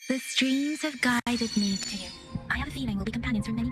The streams have guided me to you. I have a feeling we'll be companions for many.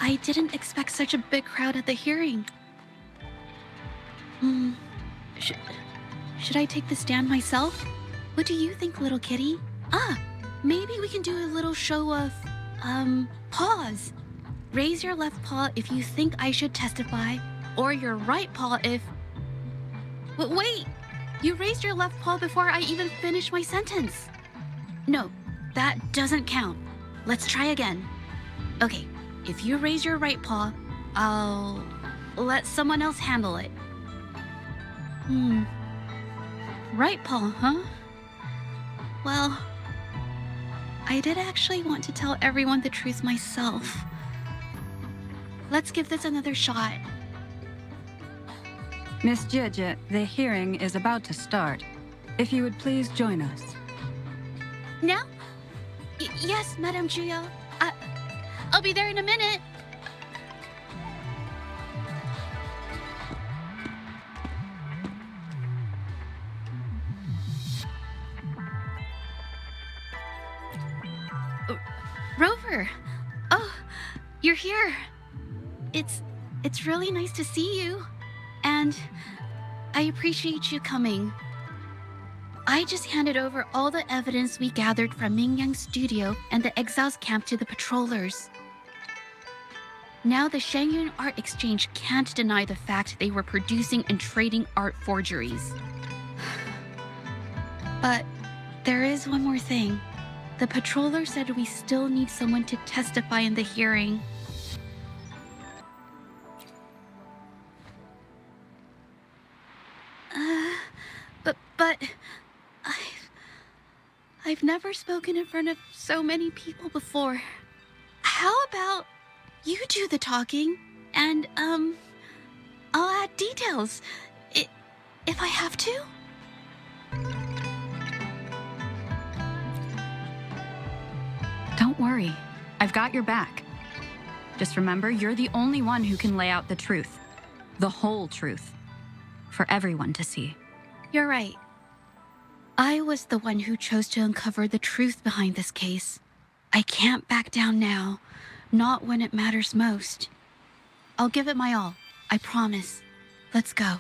I didn't expect such a big crowd at the hearing. Should I take the stand myself? What do you think, little kitty? Maybe we can do a little show of, paws. Raise your left paw if you think I should testify, or your right paw if... Wait! You raised your left paw before I even finished my sentence. No, that doesn't count. Let's try again. Okay. If you raise your right paw, I'll let someone else handle it. Right paw, huh? Well, I did actually want to tell everyone the truth myself. Let's give this another shot. Miss Zhezhi, the hearing is about to start. If you would please join us. Now? Yes, Madame Juyo. I'll be there in a minute. Rover. Oh, you're here. It's really nice to see you. And I appreciate you coming. I just handed over all the evidence we gathered from Mingyang's studio and the exiles camp to the patrollers. Now the Shangyun Art Exchange can't deny the fact they were producing and trading art forgeries. But there is one more thing. The patroller said we still need someone to testify in the hearing. But I've never spoken in front of so many people before. How about you do the talking, and I'll add details, if I have to? Don't worry, I've got your back. Just remember, you're the only one who can lay out the truth. The whole truth. For everyone to see. You're right. I was the one who chose to uncover the truth behind this case. I can't back down now, not when it matters most. I'll give it my all, I promise. Let's go.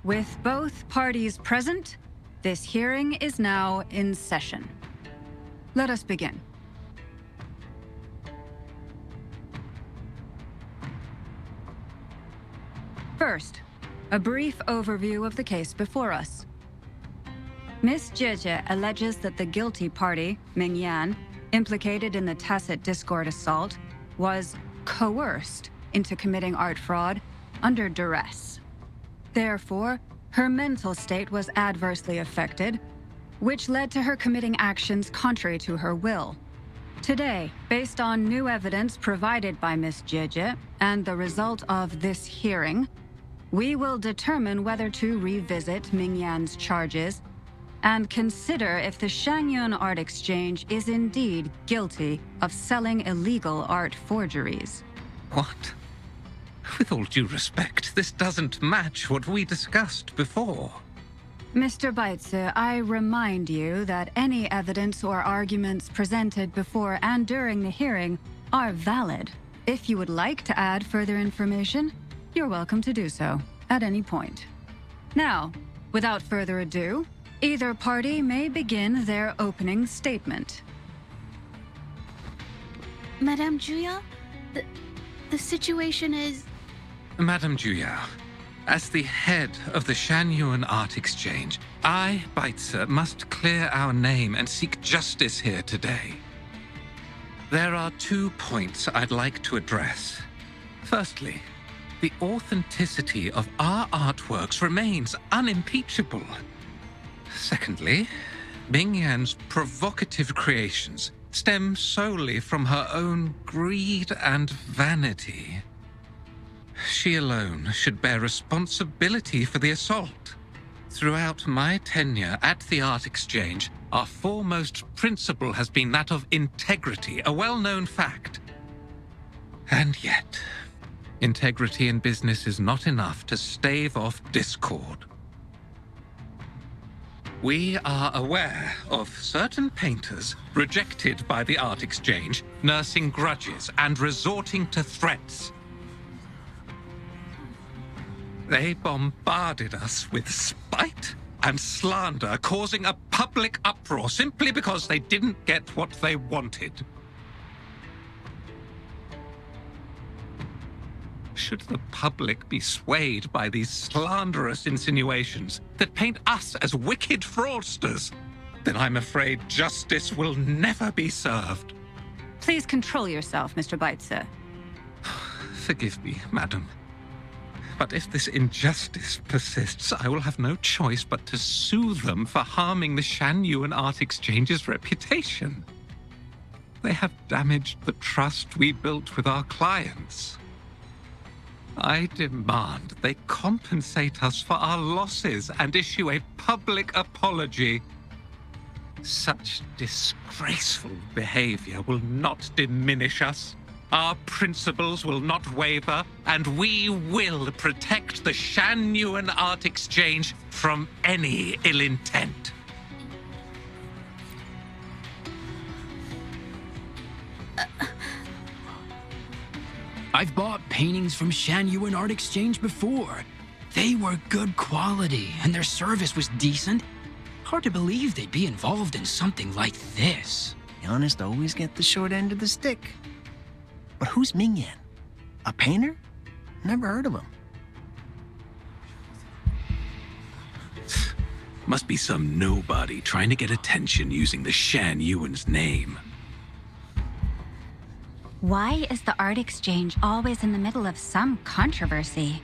With both parties present, this hearing is now in session. Let us begin. First, a brief overview of the case before us. Miss Zhezhi alleges that the guilty party, Mingyan, implicated in the tacit discord assault, was coerced into committing art fraud under duress. Therefore, her mental state was adversely affected, which led to her committing actions contrary to her will. Today, based on new evidence provided by Miss Zhezhi and the result of this hearing, we will determine whether to revisit Mingyan's charges and consider if the Shangyun Art Exchange is indeed guilty of selling illegal art forgeries. What? With all due respect, this doesn't match what we discussed before. Mr. Baitze, I remind you that any evidence or arguments presented before and during the hearing are valid. If you would like to add further information, you're welcome to do so at any point. Now, without further ado, either party may begin their opening statement. Madame Juya, the situation is... Madame Juya, as the head of the Shanyuan Art Exchange, I, Baitze, must clear our name and seek justice here today. There are 2 points I'd like to address. Firstly, the authenticity of our artworks remains unimpeachable. Secondly, Mingyan's provocative creations stem solely from her own greed and vanity. She alone should bear responsibility for the assault. Throughout my tenure at the Art Exchange, our foremost principle has been that of integrity, a well-known fact. And yet, integrity in business is not enough to stave off discord. We are aware of certain painters rejected by the Art Exchange, nursing grudges and resorting to threats. They bombarded us with spite and slander, causing a public uproar simply because they didn't get what they wanted. Should the public be swayed by these slanderous insinuations that paint us as wicked fraudsters, then I'm afraid justice will never be served. Please control yourself, Mr. Baitze. Forgive me, madam. But if this injustice persists, I will have no choice but to sue them for harming the Shanyuan Art Exchange's reputation. They have damaged the trust we built with our clients. I demand they compensate us for our losses and issue a public apology. Such disgraceful behavior will not diminish us. Our principles will not waver, and we will protect the Shanyuan Art Exchange from any ill intent. I've bought paintings from Shanyuan Art Exchange before. They were good quality, and their service was decent. Hard to believe they'd be involved in something like this. The honest always get the short end of the stick. But who's Mingyan? A painter? Never heard of him. Must be some nobody trying to get attention using the Shanyuan's name. Why is the Art Exchange always in the middle of some controversy?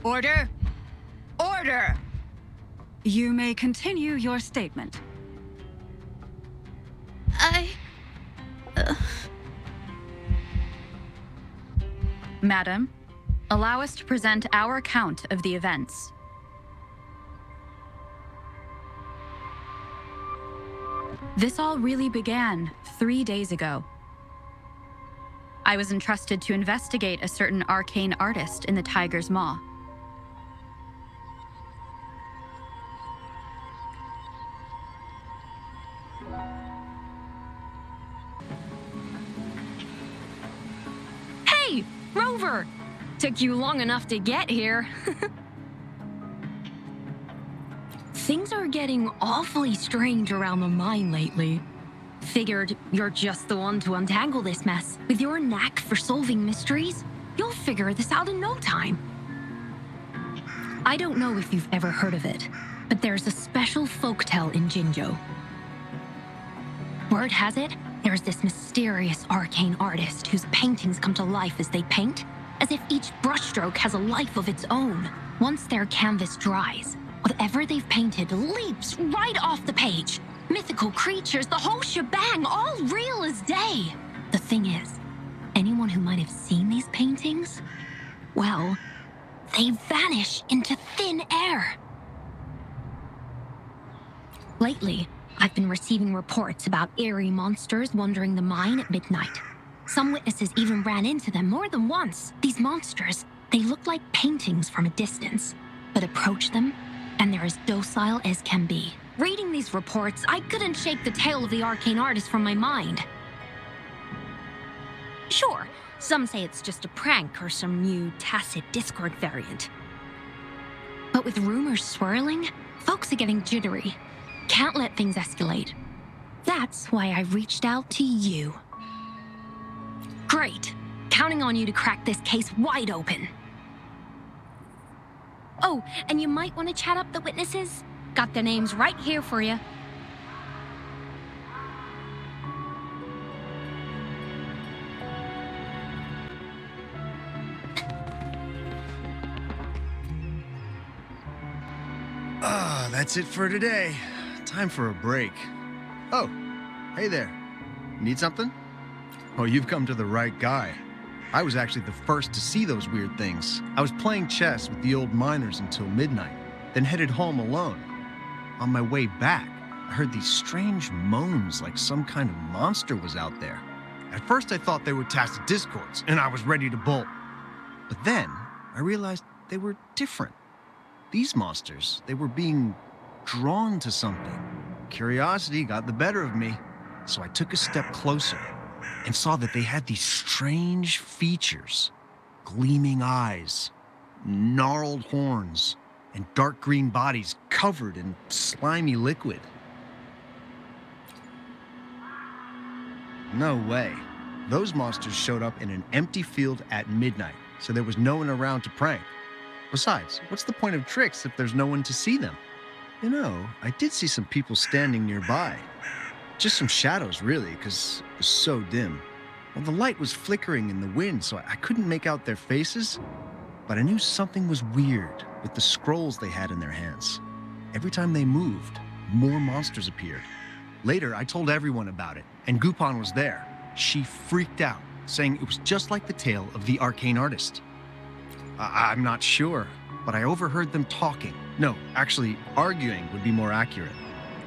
Order! Order! You may continue your statement. Madam, allow us to present our account of the events. This all really began 3 days ago. I was entrusted to investigate a certain arcane artist in the Tiger's Maw. Hey, Rover! Took you long enough to get here. Things are getting awfully strange around the mine lately. Figured you're just the one to untangle this mess. With your knack for solving mysteries, you'll figure this out in no time. I don't know if you've ever heard of it, but there's a special folktale in Jinzhou. Word has it, There's this mysterious arcane artist whose paintings come to life as they paint, as if each brushstroke has a life of its own. Once their canvas dries, whatever they've painted leaps right off the page. Mythical creatures, the whole shebang, all real as day. The thing is, anyone who might have seen these paintings, well, they vanish into thin air. Lately, I've been receiving reports about eerie monsters wandering the mine at midnight. Some witnesses even ran into them more than once. These monsters, they look like paintings from a distance, but approach them, and they're as docile as can be. Reading these reports, I couldn't shake the tale of the arcane artist from my mind. Sure, some say it's just a prank or some new tacit Discord variant. But with rumors swirling, folks are getting jittery. Can't let things escalate. That's why I reached out to you. Great. Counting on you to crack this case wide open. Oh, and you might want to chat up the witnesses. Got their names right here for you. That's it for today. Time for a break. Oh, hey there. Need something? Oh, you've come to the right guy. I was actually the first to see those weird things. I was playing chess with the old miners until midnight, then headed home alone. On my way back, I heard these strange moans like some kind of monster was out there. At first I thought they were tacit discords, and I was ready to bolt. But then I realized they were different. These monsters, they were being drawn to something. Curiosity got the better of me, so I took a step closer and saw that they had these strange features. Gleaming eyes, gnarled horns, and dark green bodies covered in slimy liquid. No way. Those monsters showed up in an empty field at midnight, so there was no one around to prank. Besides, what's the point of tricks if there's no one to see them? You know, I did see some people standing nearby. Just some shadows, really, because it was so dim. Well, the light was flickering in the wind, so I couldn't make out their faces, but I knew something was weird with the scrolls they had in their hands. Every time they moved, more monsters appeared. Later, I told everyone about it, and Gupon was there. She freaked out, saying it was just like the tale of the arcane artist. I'm not sure, but I overheard them talking. No, actually, arguing would be more accurate.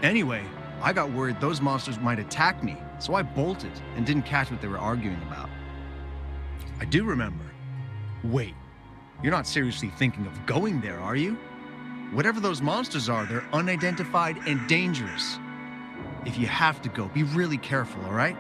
Anyway, I got worried those monsters might attack me, so I bolted and didn't catch what they were arguing about. I do remember. Wait, you're not seriously thinking of going there, are you? Whatever those monsters are, they're unidentified and dangerous. If you have to go, be really careful, all right?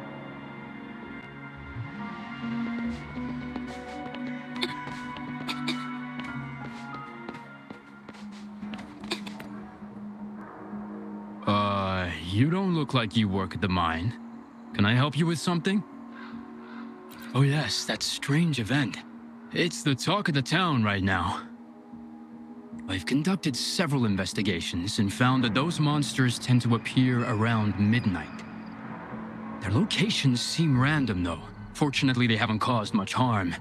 You don't look like you work at the mine. Can I help you with something? Oh yes, that strange event. It's the talk of the town right now. I've conducted several investigations and found that those monsters tend to appear around midnight. Their locations seem random though. Fortunately, they haven't caused much harm.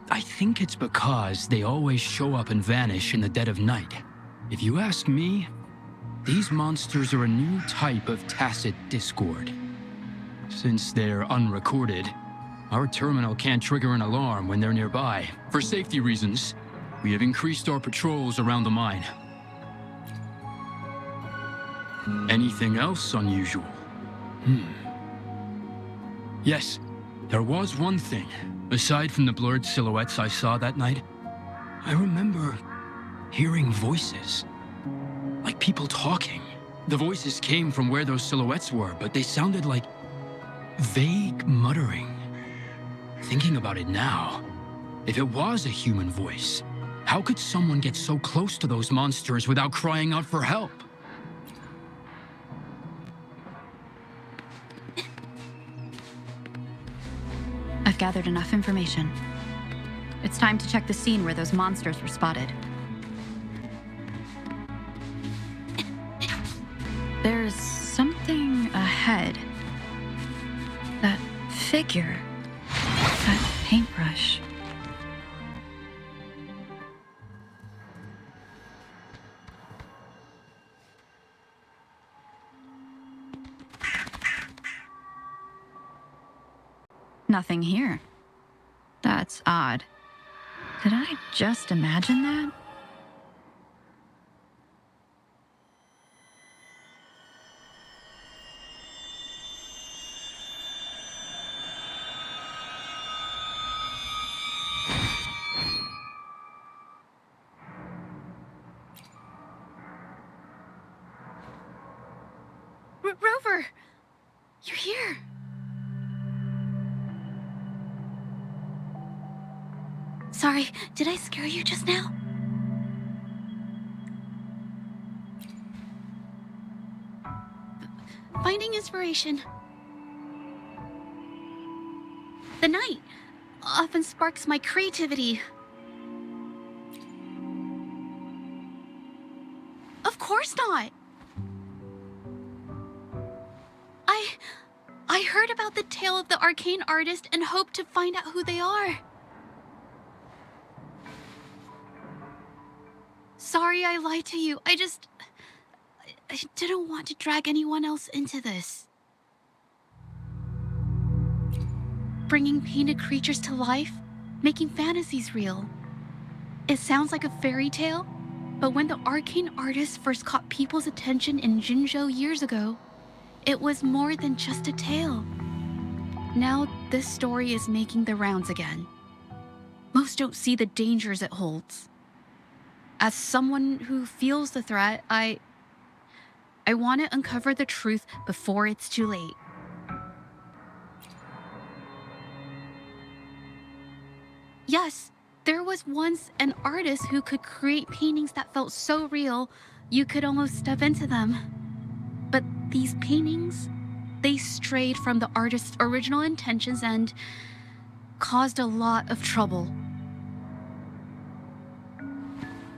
I think it's because they always show up and vanish in the dead of night. If you ask me, these monsters are a new type of tacit discord. Since they're unrecorded, our terminal can't trigger an alarm when they're nearby. For safety reasons, we have increased our patrols around the mine. Anything else unusual? Yes, there was one thing. Aside from the blurred silhouettes I saw that night, I remember hearing voices. Like people talking. The voices came from where those silhouettes were, but they sounded like vague muttering. Thinking about it now, if it was a human voice, how could someone get so close to those monsters without crying out for help? I've gathered enough information. It's time to check the scene where those monsters were spotted. There's something ahead. That figure. That paintbrush. Nothing here. That's odd. Did I just imagine that? Rover! You're here! Sorry, did I scare you just now? Finding inspiration. The night often sparks my creativity. Of course not! I heard about the tale of the arcane artist and hoped to find out who they are. Sorry I lied to you. I didn't want to drag anyone else into this. Bringing painted creatures to life, making fantasies real. It sounds like a fairy tale, but when the arcane artist first caught people's attention in Jinzhou years ago, it was more than just a tale. Now this story is making the rounds again. Most don't see the dangers it holds. As someone who feels the threat, I want to uncover the truth before it's too late. Yes, there was once an artist who could create paintings that felt so real, you could almost step into them. But these paintings, they strayed from the artist's original intentions and caused a lot of trouble.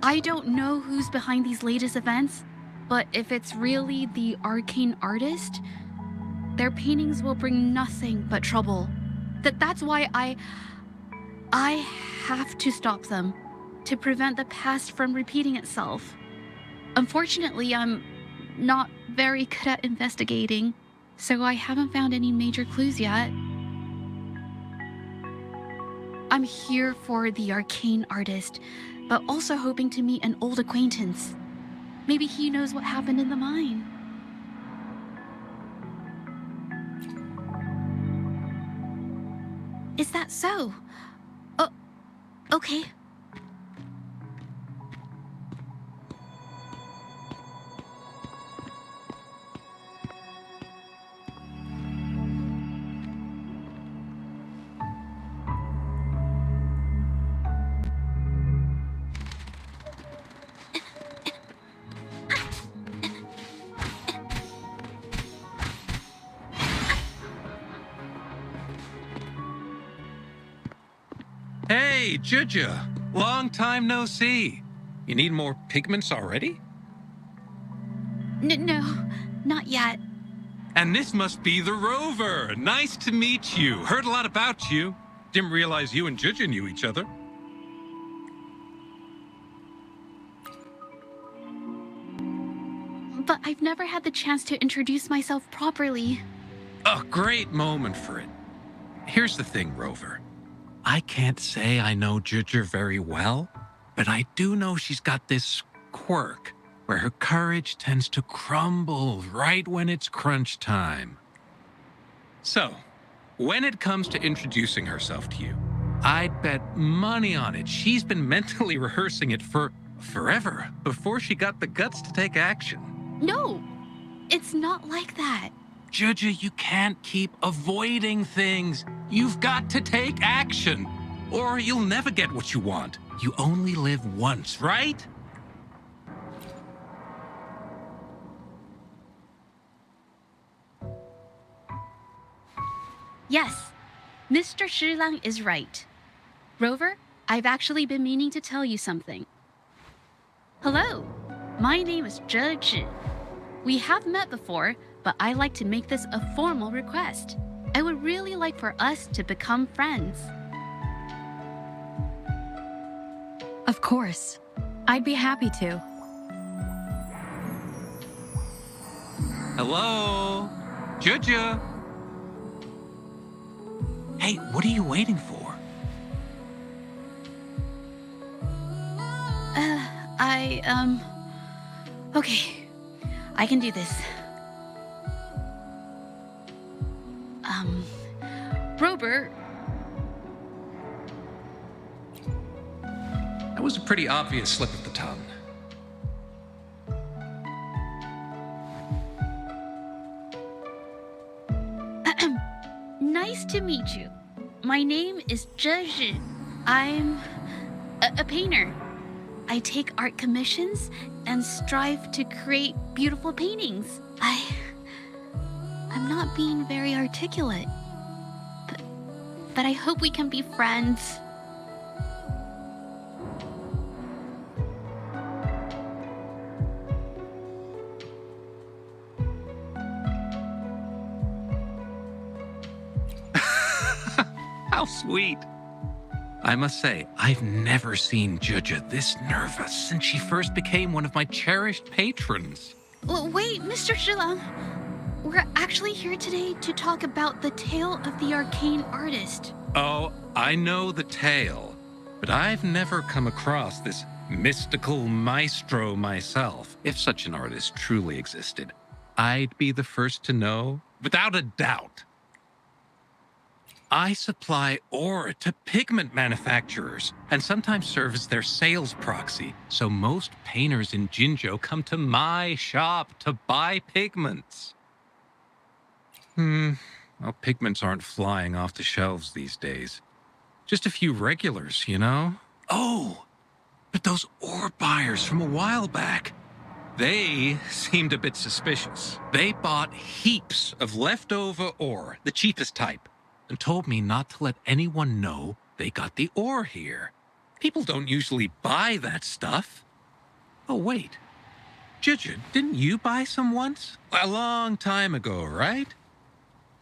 I don't know who's behind these latest events, but if it's really the arcane artist, their paintings will bring nothing but trouble. That's why I have to stop them, to prevent the past from repeating itself. Unfortunately, I'm not very good at investigating, so I haven't found any major clues yet. I'm here for the arcane artist, but also hoping to meet an old acquaintance. Maybe he knows what happened in the mine. Is that so? Oh, okay. Hey, Zhezhi! Long time no see. You need more pigments already? No, not yet. And this must be the Rover. Nice to meet you. Heard a lot about you. Didn't realize you and Zhezhi knew each other. But I've never had the chance to introduce myself properly. A great moment for it. Here's the thing, Rover. I can't say I know Zhezhi very well, but I do know she's got this quirk where her courage tends to crumble right when it's crunch time. So, when it comes to introducing herself to you, I'd bet money on it she's been mentally rehearsing it for forever before she got the guts to take action. No, it's not like that. Zhezhi, you can't keep avoiding things. You've got to take action, or you'll never get what you want. You only live once, right? Yes, Mr. Shilang is right. Rover, I've actually been meaning to tell you something. Hello, my name is Zhezhi. We have met before, but I like to make this a formal request. I would really like for us to become friends. Of course. I'd be happy to. Hello? Zhezhi? Hey, what are you waiting for? Okay. I can do this. Robert. That was a pretty obvious slip of the tongue. Nice to meet you. My name is Zhezhi. I'm a painter. I take art commissions and strive to create beautiful paintings. I'm not being very articulate, but I hope we can be friends. How sweet. I must say, I've never seen Zhezhi this nervous since she first became one of my cherished patrons. Well, wait, Mr. Zhilang. We're actually here today to talk about the tale of the arcane artist. Oh, I know the tale, but I've never come across this mystical maestro myself. If such an artist truly existed, I'd be the first to know, without a doubt. I supply ore to pigment manufacturers and sometimes serve as their sales proxy, so most painters in Jinzhou come to my shop to buy pigments. Well, pigments aren't flying off the shelves these days. Just a few regulars, you know? Oh, but those ore buyers from a while back, they seemed a bit suspicious. They bought heaps of leftover ore, the cheapest type, and told me not to let anyone know they got the ore here. People don't usually buy that stuff. Oh, wait. Zhezhi, didn't you buy some once? A long time ago, right?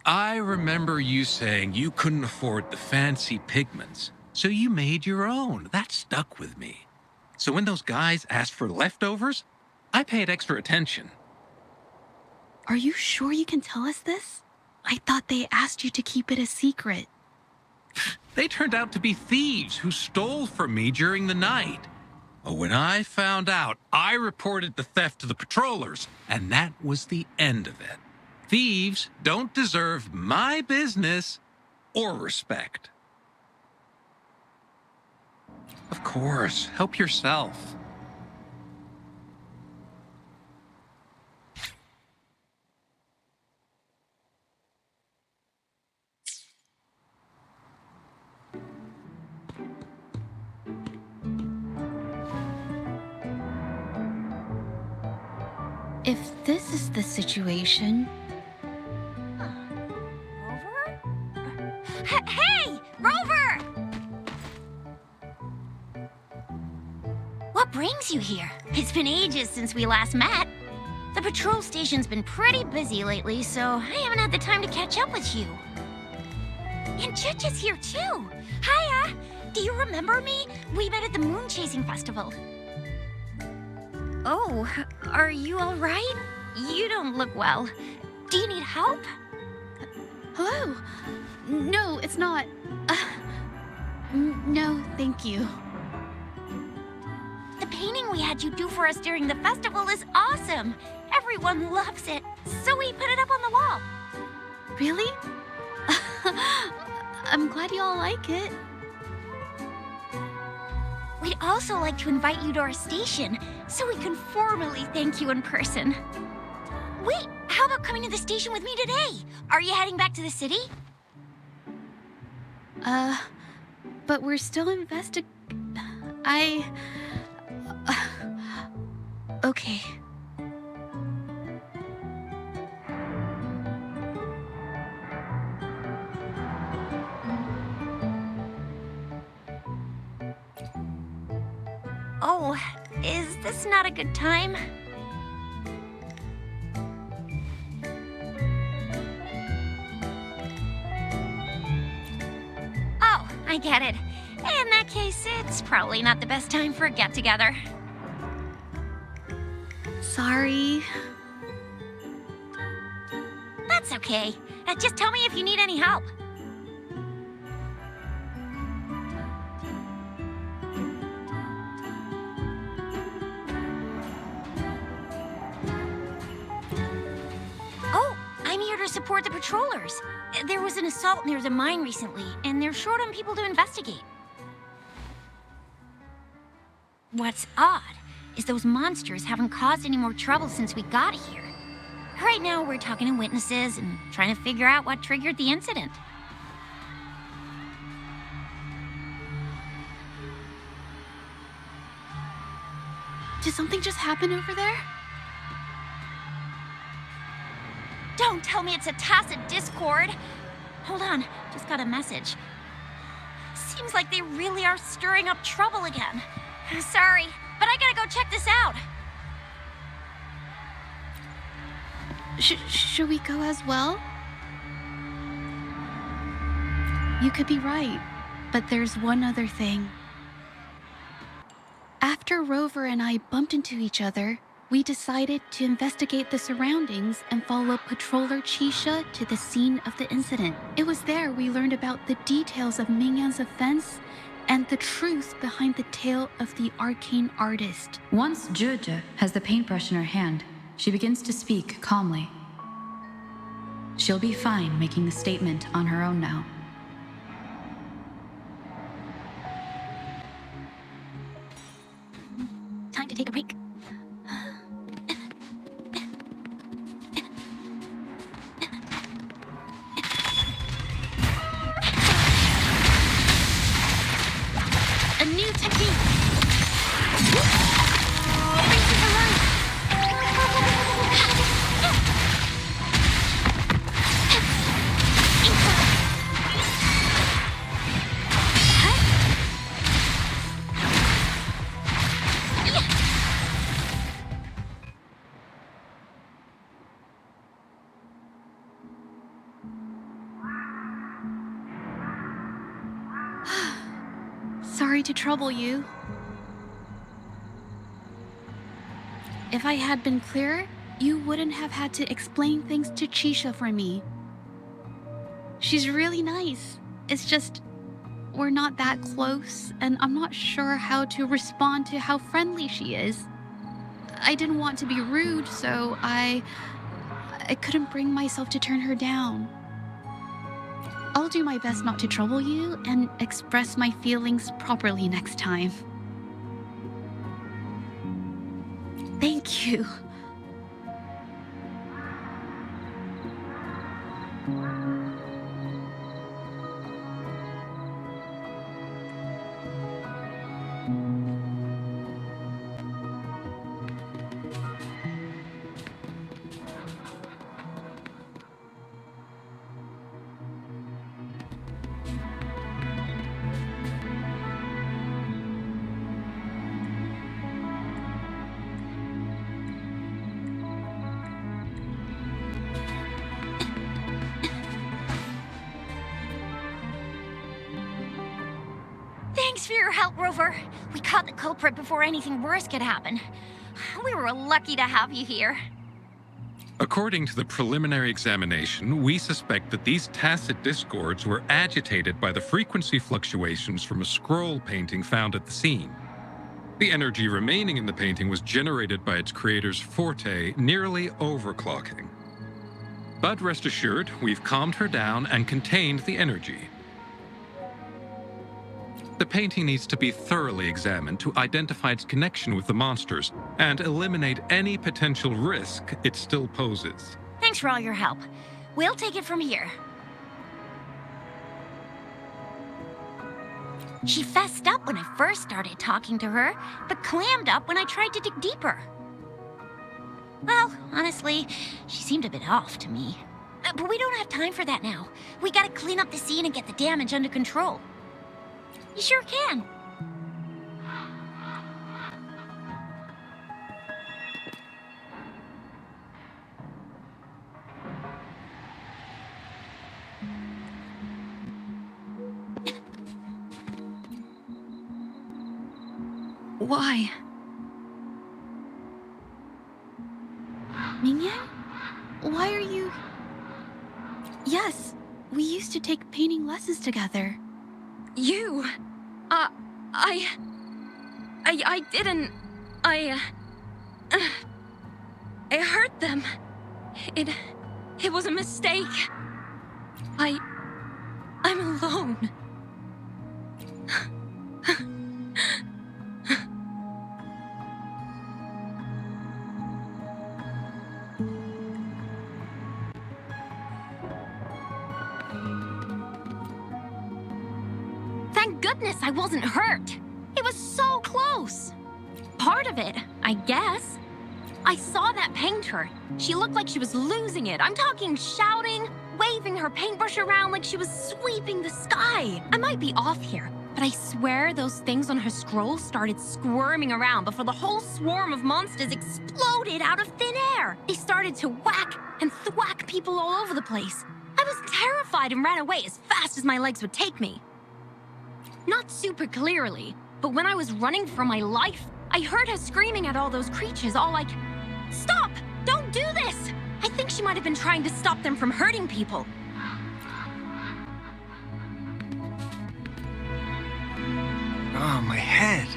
I remember you saying you couldn't afford the fancy pigments, so you made your own. That stuck with me. So when those guys asked for leftovers, I paid extra attention. Are you sure you can tell us this? I thought they asked you to keep it a secret. They turned out to be thieves who stole from me during the night. When I found out, I reported the theft to the patrollers, and that was the end of it. Thieves don't deserve my business or respect. Of course, help yourself. If this is the situation... Rover? Hey! Rover! What brings you here? It's been ages since we last met. The patrol station's been pretty busy lately, so I haven't had the time to catch up with you. And Zhezhi's here too. Hiya! Do you remember me? We met at the moon chasing festival. Oh, are you all right? You don't look well. Do you need help? Hello? No, it's not. No, thank you. The painting we had you do for us during the festival is awesome. Everyone loves it, so we put it up on the wall. Really? I'm glad you all like it. We'd also like to invite you to our station, so we can formally thank you in person. Wait, how about coming to the station with me today? Are you heading back to the city? But we're still okay. Oh, is this not a good time? I get it. In that case, it's probably not the best time for a get-together. Sorry. That's okay. Just tell me if you need any help. Oh, I'm here to support the patrollers. There was an assault near the mine recently, and they're short on people to investigate. What's odd is those monsters haven't caused any more trouble since we got here. Right now, we're talking to witnesses and trying to figure out what triggered the incident. Did something just happen over there? Don't tell me it's a tacit discord. Hold on, just got a message. Seems like they really are stirring up trouble again. Sorry, but I gotta go check this out. Should we go as well? You could be right, but there's one other thing. After Rover and I bumped into each other, we decided to investigate the surroundings and follow Patroller Chisha to the scene of the incident. It was there we learned about the details of Mingyan's offense and the truth behind the tale of the arcane artist. Once Zhezhi has the paintbrush in her hand, she begins to speak calmly. She'll be fine making the statement on her own now. Time to take a break. A new technique. Faces alive. Sorry to trouble you. If I had been clearer, you wouldn't have had to explain things to Chisha for me. She's really nice. It's just, we're not that close, and I'm not sure how to respond to how friendly she is. I didn't want to be rude, so I couldn't bring myself to turn her down. I'll do my best not to trouble you and express my feelings properly next time. Thank you. Thanks for your help, Rover. We caught the culprit before anything worse could happen. We were lucky to have you here. According to the preliminary examination, we suspect that these tacit discords were agitated by the frequency fluctuations from a scroll painting found at the scene. The energy remaining in the painting was generated by its creator's forte, nearly overclocking. But rest assured, we've calmed her down and contained the energy. The painting needs to be thoroughly examined to identify its connection with the monsters and eliminate any potential risk it still poses. Thanks for all your help. We'll take it from here. She fessed up when I first started talking to her, but clammed up when I tried to dig deeper. Well, honestly, she seemed a bit off to me. But we don't have time for that now. We gotta clean up the scene and get the damage under control. You sure can. Why? Mingyang? Why are you... Yes, we used to take painting lessons together. You... I didn't... I hurt them. It was a mistake. I'm alone. Thank goodness I wasn't hurt. It was so close. Part of it, I guess. I saw that painter. She looked like she was losing it. I'm talking shouting, waving her paintbrush around like she was sweeping the sky. I might be off here, but I swear those things on her scroll started squirming around before the whole swarm of monsters exploded out of thin air. They started to whack and thwack people all over the place. I was terrified and ran away as fast as my legs would take me. Not super clearly, but when I was running for my life, I heard her screaming at all those creatures, all like, "Stop! Don't do this!" I think she might have been trying to stop them from hurting people. Oh, my head.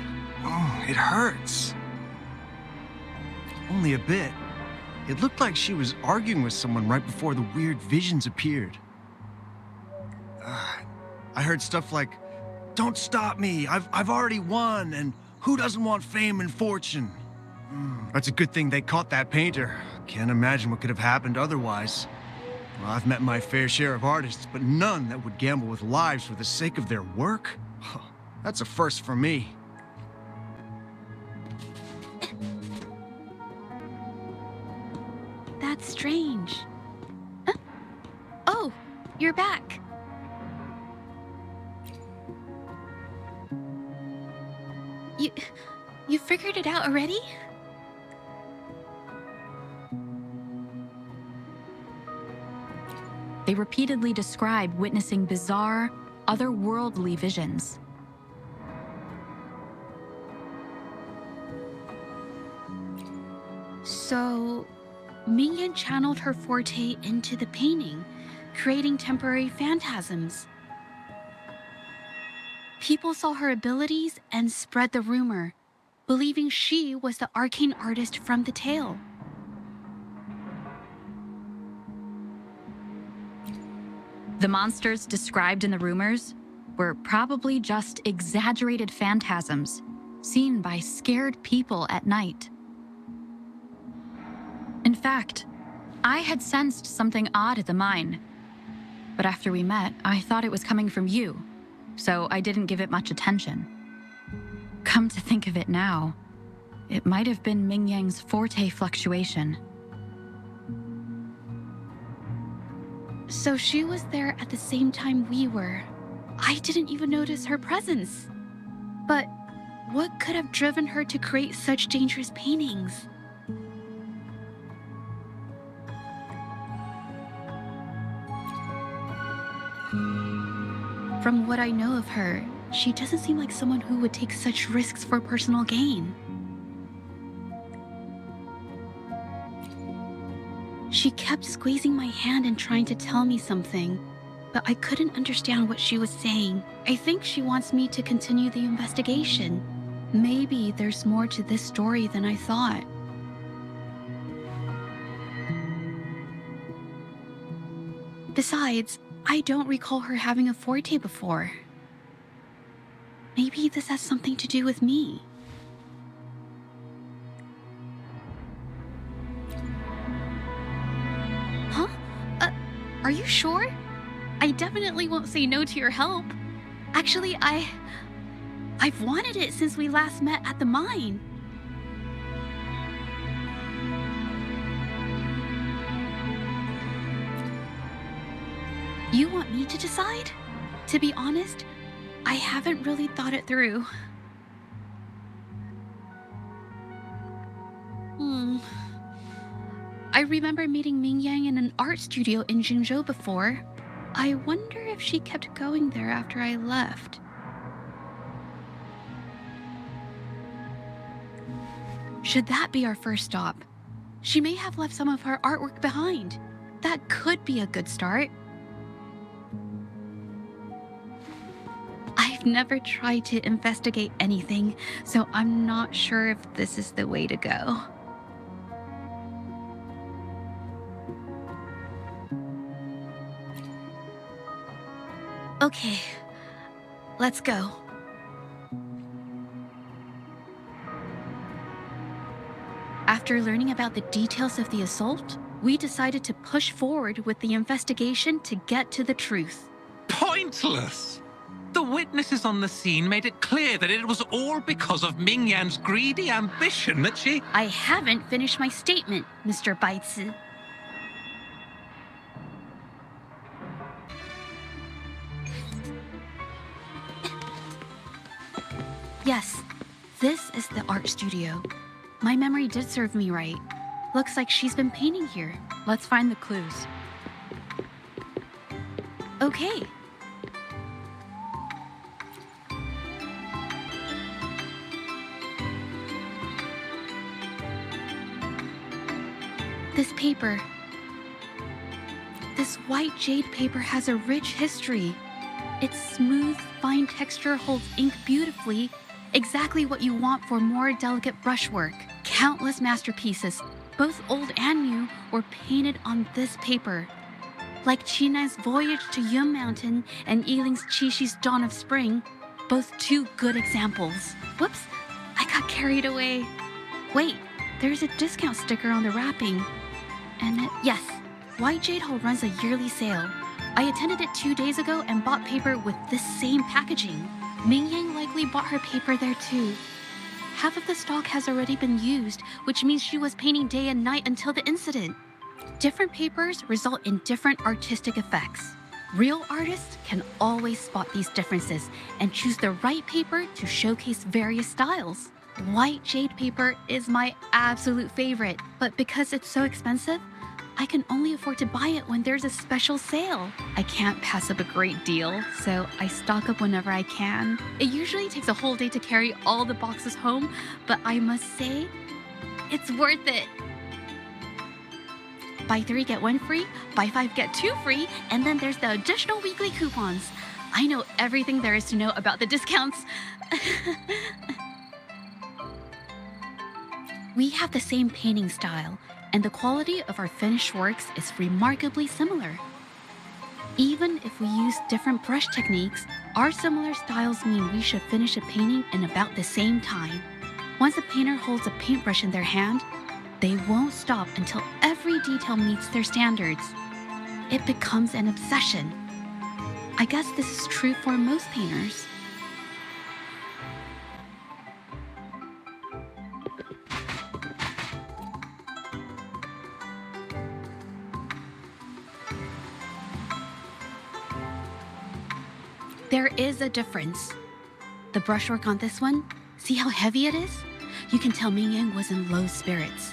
Oh, it hurts. Only a bit. It looked like she was arguing with someone right before the weird visions appeared. I heard stuff like, "Don't stop me, I've already won, and who doesn't want fame and fortune?" That's a good thing they caught that painter. Can't imagine what could have happened otherwise. Well, I've met my fair share of artists, but none that would gamble with lives for the sake of their work? That's a first for me. That's strange. Huh? Oh, you're back. You figured it out already? They repeatedly describe witnessing bizarre, otherworldly visions. So, Mingyang channeled her forte into the painting, creating temporary phantasms. People saw her abilities and spread the rumor, believing she was the arcane artist from the tale. The monsters described in the rumors were probably just exaggerated phantasms seen by scared people at night. In fact, I had sensed something odd at the mine, but after we met, I thought it was coming from you, so I didn't give it much attention. Come to think of it now, it might have been Mingyang's forte fluctuation. So she was there at the same time we were. I didn't even notice her presence. But what could have driven her to create such dangerous paintings? From what I know of her, she doesn't seem like someone who would take such risks for personal gain. She kept squeezing my hand and trying to tell me something, but I couldn't understand what she was saying. I think she wants me to continue the investigation. Maybe there's more to this story than I thought. Besides, I don't recall her having a forte before. Maybe this has something to do with me. Huh? Are you sure? I definitely won't say no to your help. Actually, I've wanted it since we last met at the mine. You want me to decide? To be honest, I haven't really thought it through. I remember meeting Mingyang in an art studio in Jinzhou before. I wonder if she kept going there after I left. Should that be our first stop? She may have left some of her artwork behind. That could be a good start. I've never tried to investigate anything, so I'm not sure if this is the way to go. Okay, let's go. After learning about the details of the assault, we decided to push forward with the investigation to get to the truth. Pointless! The witnesses on the scene made it clear that it was all because of Ming Yan's greedy ambition that she... I haven't finished my statement, Mr. Baizi. Yes, this is the art studio. My memory did serve me right. Looks like she's been painting here. Let's find the clues. Okay. This paper. This white jade paper has a rich history. Its smooth, fine texture holds ink beautifully, exactly what you want for more delicate brushwork. Countless masterpieces, both old and new, were painted on this paper. Like Chinan's Voyage to Yun Mountain and Yiling's Qixi's Dawn of Spring, both two good examples. Whoops, I got carried away. Wait, there's a discount sticker on the wrapping. And yes, White Jade Hall runs a yearly sale. I attended it 2 days ago and bought paper with this same packaging. Ming Yang likely bought her paper there too. Half of the stock has already been used, which means she was painting day and night until the incident. Different papers result in different artistic effects. Real artists can always spot these differences and choose the right paper to showcase various styles. White jade paper is my absolute favorite, but because it's so expensive, I can only afford to buy it when there's a special sale. I can't pass up a great deal, so I stock up whenever I can. It usually takes a whole day to carry all the boxes home, but I must say, it's worth it. Buy 3, get 1 free, buy 5, get 2 free, and then there's the additional weekly coupons. I know everything there is to know about the discounts. We have the same painting style, and the quality of our finished works is remarkably similar. Even if we use different brush techniques, our similar styles mean we should finish a painting in about the same time. Once a painter holds a paintbrush in their hand, they won't stop until every detail meets their standards. It becomes an obsession. I guess this is true for most painters. There is a difference. The brushwork on this one, see how heavy it is? You can tell Ming Yang was in low spirits.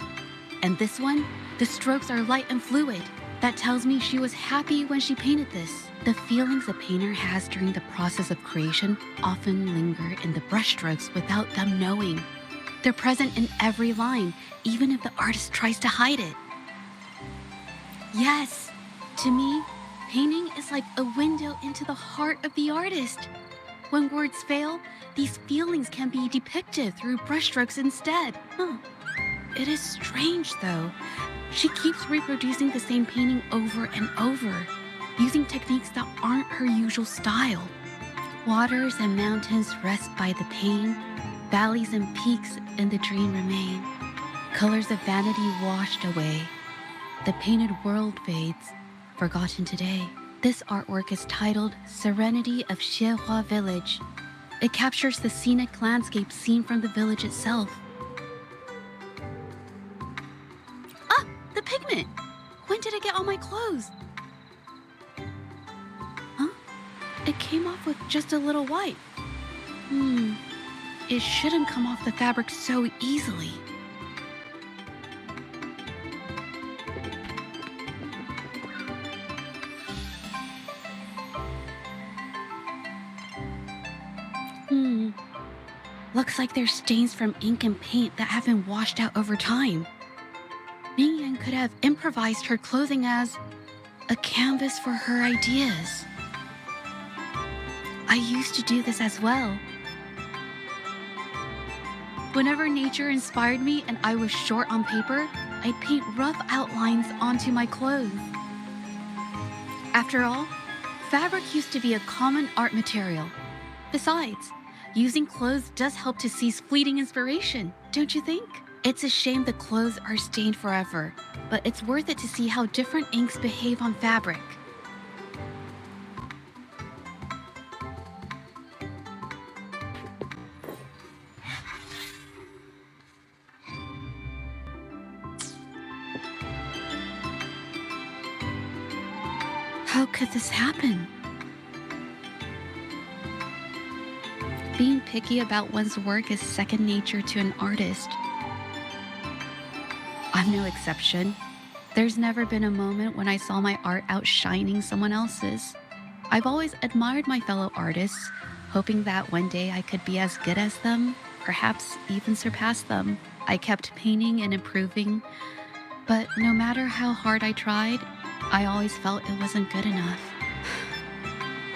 And this one, the strokes are light and fluid. That tells me she was happy when she painted this. The feelings a painter has during the process of creation often linger in the brushstrokes without them knowing. They're present in every line, even if the artist tries to hide it. Yes, to me, painting is like a window into the heart of the artist. When words fail, these feelings can be depicted through brushstrokes instead. It is strange, though. She keeps reproducing the same painting over and over, using techniques that aren't her usual style. Waters and mountains rest by the pain, valleys and peaks in the dream remain. Colors of vanity washed away. The painted world fades, forgotten today. This artwork is titled Serenity of Xiehua Village. It captures the scenic landscape seen from the village itself. Ah, the pigment! When did it get on my clothes? Huh? It came off with just a little white. It shouldn't come off the fabric so easily. Looks like there's stains from ink and paint that have been washed out over time. Mingyan could have improvised her clothing as a canvas for her ideas. I used to do this as well. Whenever nature inspired me and I was short on paper, I'd paint rough outlines onto my clothes. After all, fabric used to be a common art material. Besides, using clothes does help to seize fleeting inspiration, don't you think? It's a shame the clothes are stained forever, but it's worth it to see how different inks behave on fabric. How could this happen? Being picky about one's work is second nature to an artist. I'm no exception. There's never been a moment when I saw my art outshining someone else's. I've always admired my fellow artists, hoping that one day I could be as good as them, perhaps even surpass them. I kept painting and improving, but no matter how hard I tried, I always felt it wasn't good enough.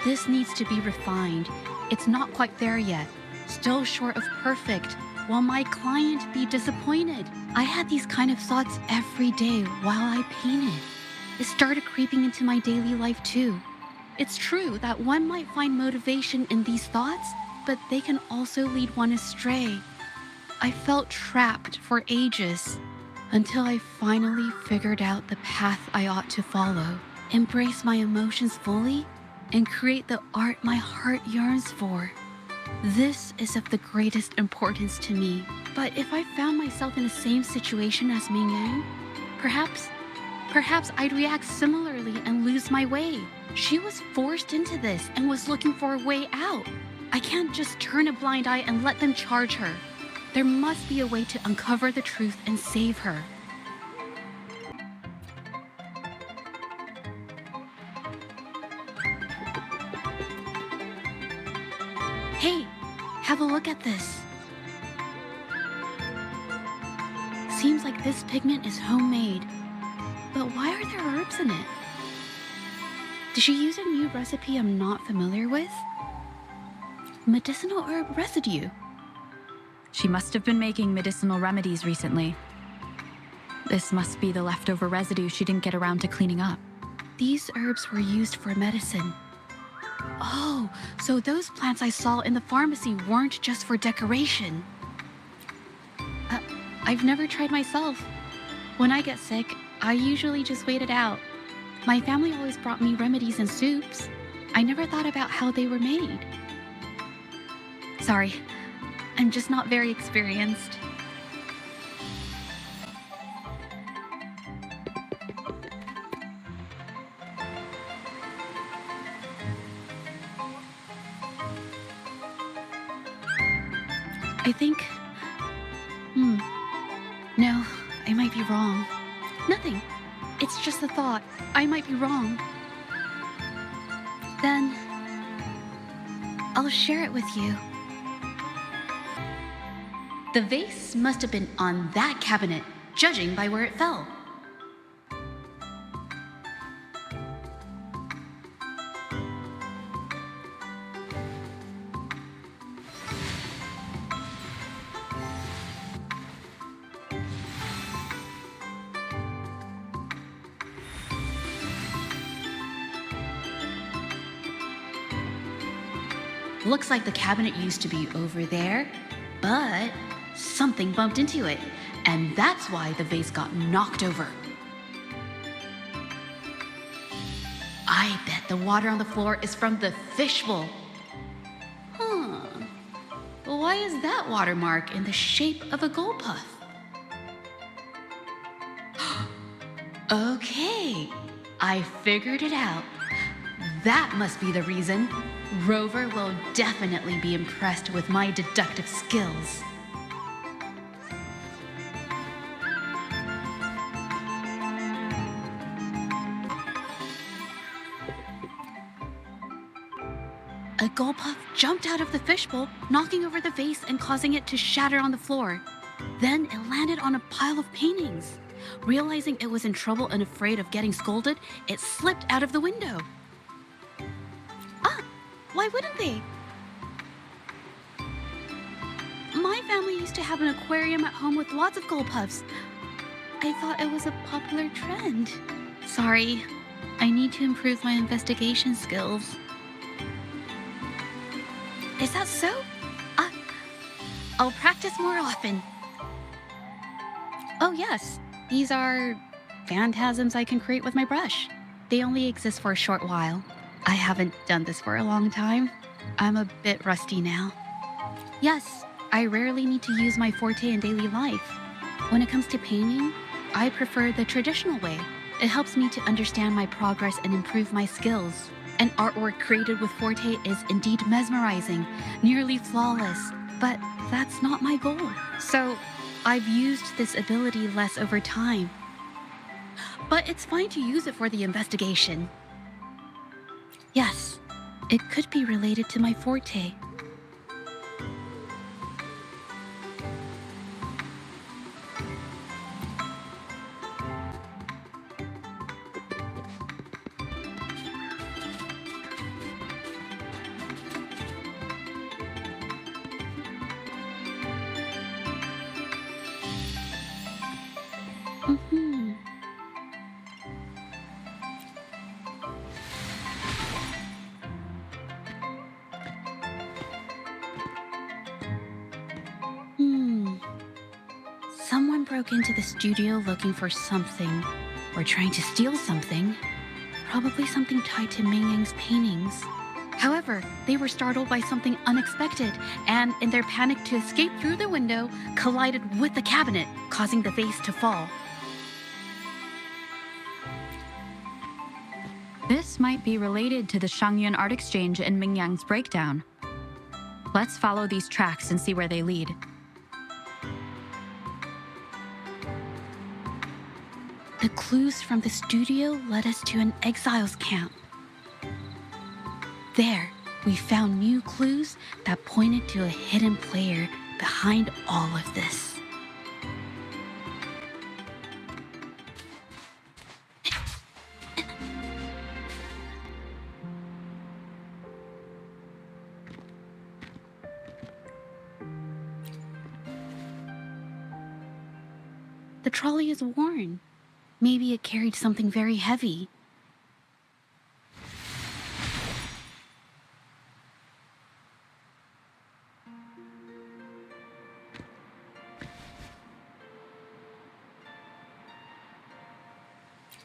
This needs to be refined. It's not quite there yet. Still short of perfect. Will my client be disappointed? I had these kind of thoughts every day while I painted. It started creeping into my daily life too. It's true that one might find motivation in these thoughts, but they can also lead one astray. I felt trapped for ages until I finally figured out the path I ought to follow, embrace my emotions fully, and create the art my heart yearns for. This is of the greatest importance to me. But if I found myself in the same situation as Ming Yang, perhaps I'd react similarly and lose my way. She was forced into this and was looking for a way out. I can't just turn a blind eye and let them charge her. There must be a way to uncover the truth and save her. Hey, have a look at this. Seems like this pigment is homemade. But why are there herbs in it? Did she use a new recipe I'm not familiar with? Medicinal herb residue. She must have been making medicinal remedies recently. This must be the leftover residue she didn't get around to cleaning up. These herbs were used for medicine. Oh, so those plants I saw in the pharmacy weren't just for decoration. I've never tried myself. When I get sick, I usually just wait it out. My family always brought me remedies and soups. I never thought about how they were made. Sorry, I'm just not very experienced. I think... No, I might be wrong. Nothing. It's just a thought. I might be wrong. Then... I'll share it with you. The vase must have been on that cabinet, judging by where it fell. Looks like the cabinet used to be over there, but something bumped into it, and that's why the vase got knocked over. I bet the water on the floor is from the fishbowl. Huh. Why is that watermark in the shape of a gold puff? Okay, I figured it out. That must be the reason. Rover will definitely be impressed with my deductive skills. A The gold puff jumped out of the fishbowl, knocking over the vase and causing it to shatter on the floor. Then it landed on a pile of paintings. Realizing it was in trouble and afraid of getting scolded, it slipped out of the window. Ah, why wouldn't they? My family used to have an aquarium at home with lots of gold puffs. I thought it was a popular trend. Sorry, I need to improve my investigation skills. Is that so? I'll practice more often. Oh yes, these are phantasms I can create with my brush. They only exist for a short while. I haven't done this for a long time. I'm a bit rusty now. Yes, I rarely need to use my forte in daily life. When it comes to painting, I prefer the traditional way. It helps me to understand my progress and improve my skills. An artwork created with forte is indeed mesmerizing, nearly flawless, but that's not my goal. So I've used this ability less over time. But it's fine to use it for the investigation. Yes, it could be related to my forte. Someone broke into the studio looking for something, or trying to steal something. Probably something tied to Ming Yang's paintings. However, they were startled by something unexpected, and in their panic to escape through the window, collided with the cabinet, causing the vase to fall. This might be related to the Shangyun art exchange and Mingyang's breakdown. Let's follow these tracks and see where they lead. The clues from the studio led us to an exiles camp. There, we found new clues that pointed to a hidden player behind all of this. The trolley is worn. Maybe it carried something very heavy.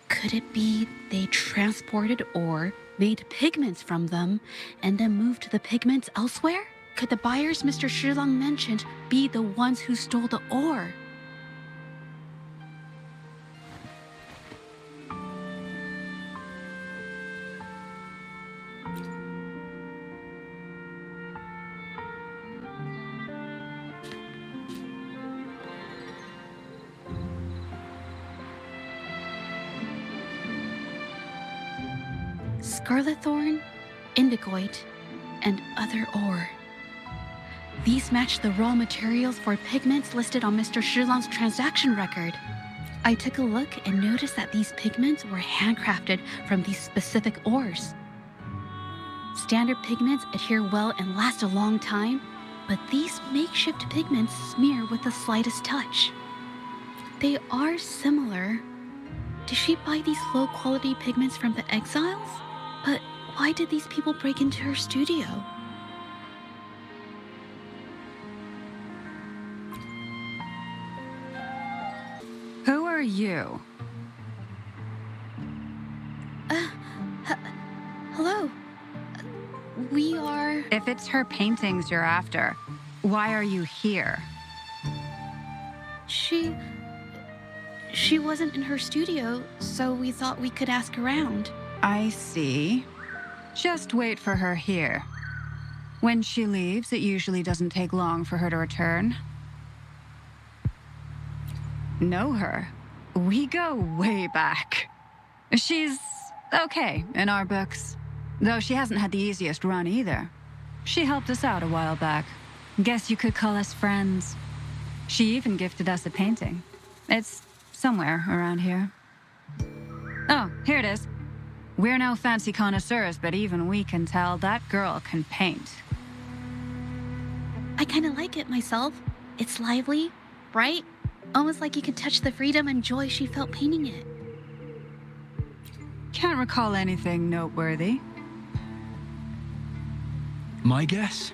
Could it be they transported ore, made pigments from them, and then moved the pigments elsewhere? Could the buyers Mr. Shilang mentioned be the ones who stole the ore? Scarlet thorn, indigoite, and other ore. These match the raw materials for pigments listed on Mr. Shilang's transaction record. I took a look and noticed that these pigments were handcrafted from these specific ores. Standard pigments adhere well and last a long time, but these makeshift pigments smear with the slightest touch. They are similar. Did she buy these low-quality pigments from the exiles? But why did these people break into her studio? Who are you? Hello. We are... If it's her paintings you're after, why are you here? She wasn't in her studio, so we thought we could ask around. I see. Just wait for her here. When she leaves, it usually doesn't take long for her to return. Know her? We go way back. She's okay in our books, though she hasn't had the easiest run either. She helped us out a while back. Guess you could call us friends. She even gifted us a painting. It's somewhere around here. Oh, here it is. We're no fancy connoisseurs, but even we can tell that girl can paint. I kind of like it myself. It's lively, bright, almost like you could touch the freedom and joy she felt painting it. Can't recall anything noteworthy. My guess?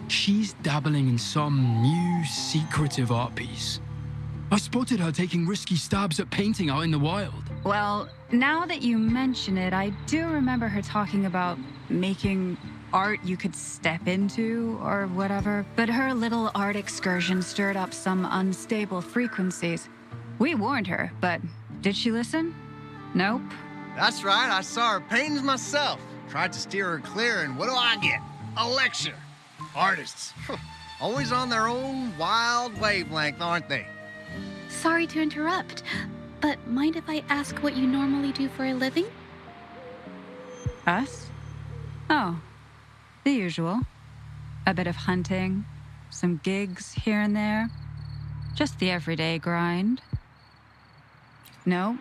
She's dabbling in some new secretive art piece. I spotted her taking risky stabs at painting out in the wild. Well, now that you mention it, I do remember her talking about making art you could step into or whatever. But her little art excursion stirred up some unstable frequencies. We warned her, but did she listen? Nope. That's right, I saw her paintings myself. Tried to steer her clear, and what do I get? A lecture. Artists. Always on their own wild wavelength, aren't they? Sorry to interrupt, but mind if I ask what you normally do for a living? Us? Oh, the usual. A bit of hunting, some gigs here and there. Just the everyday grind. No,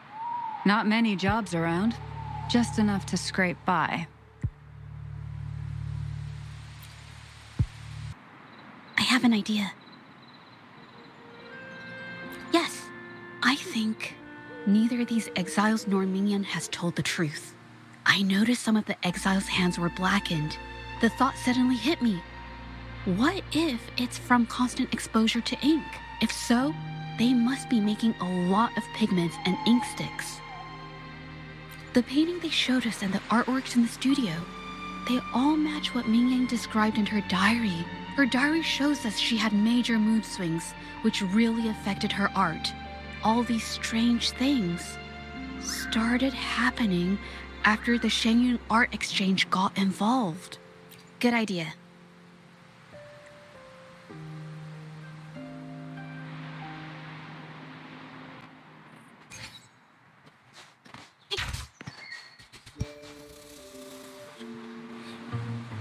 not many jobs around. Just enough to scrape by. I have an idea. Yes, I think neither these exiles nor Mingyan has told the truth. I noticed some of the exiles' hands were blackened. The thought suddenly hit me. What if it's from constant exposure to ink? If so, they must be making a lot of pigments and ink sticks. The painting they showed us and the artworks in the studio, they all match what Mingyang described in her diary. Her diary shows us she had major mood swings, which really affected her art. All these strange things started happening after the Shenyun Art Exchange got involved. Good idea.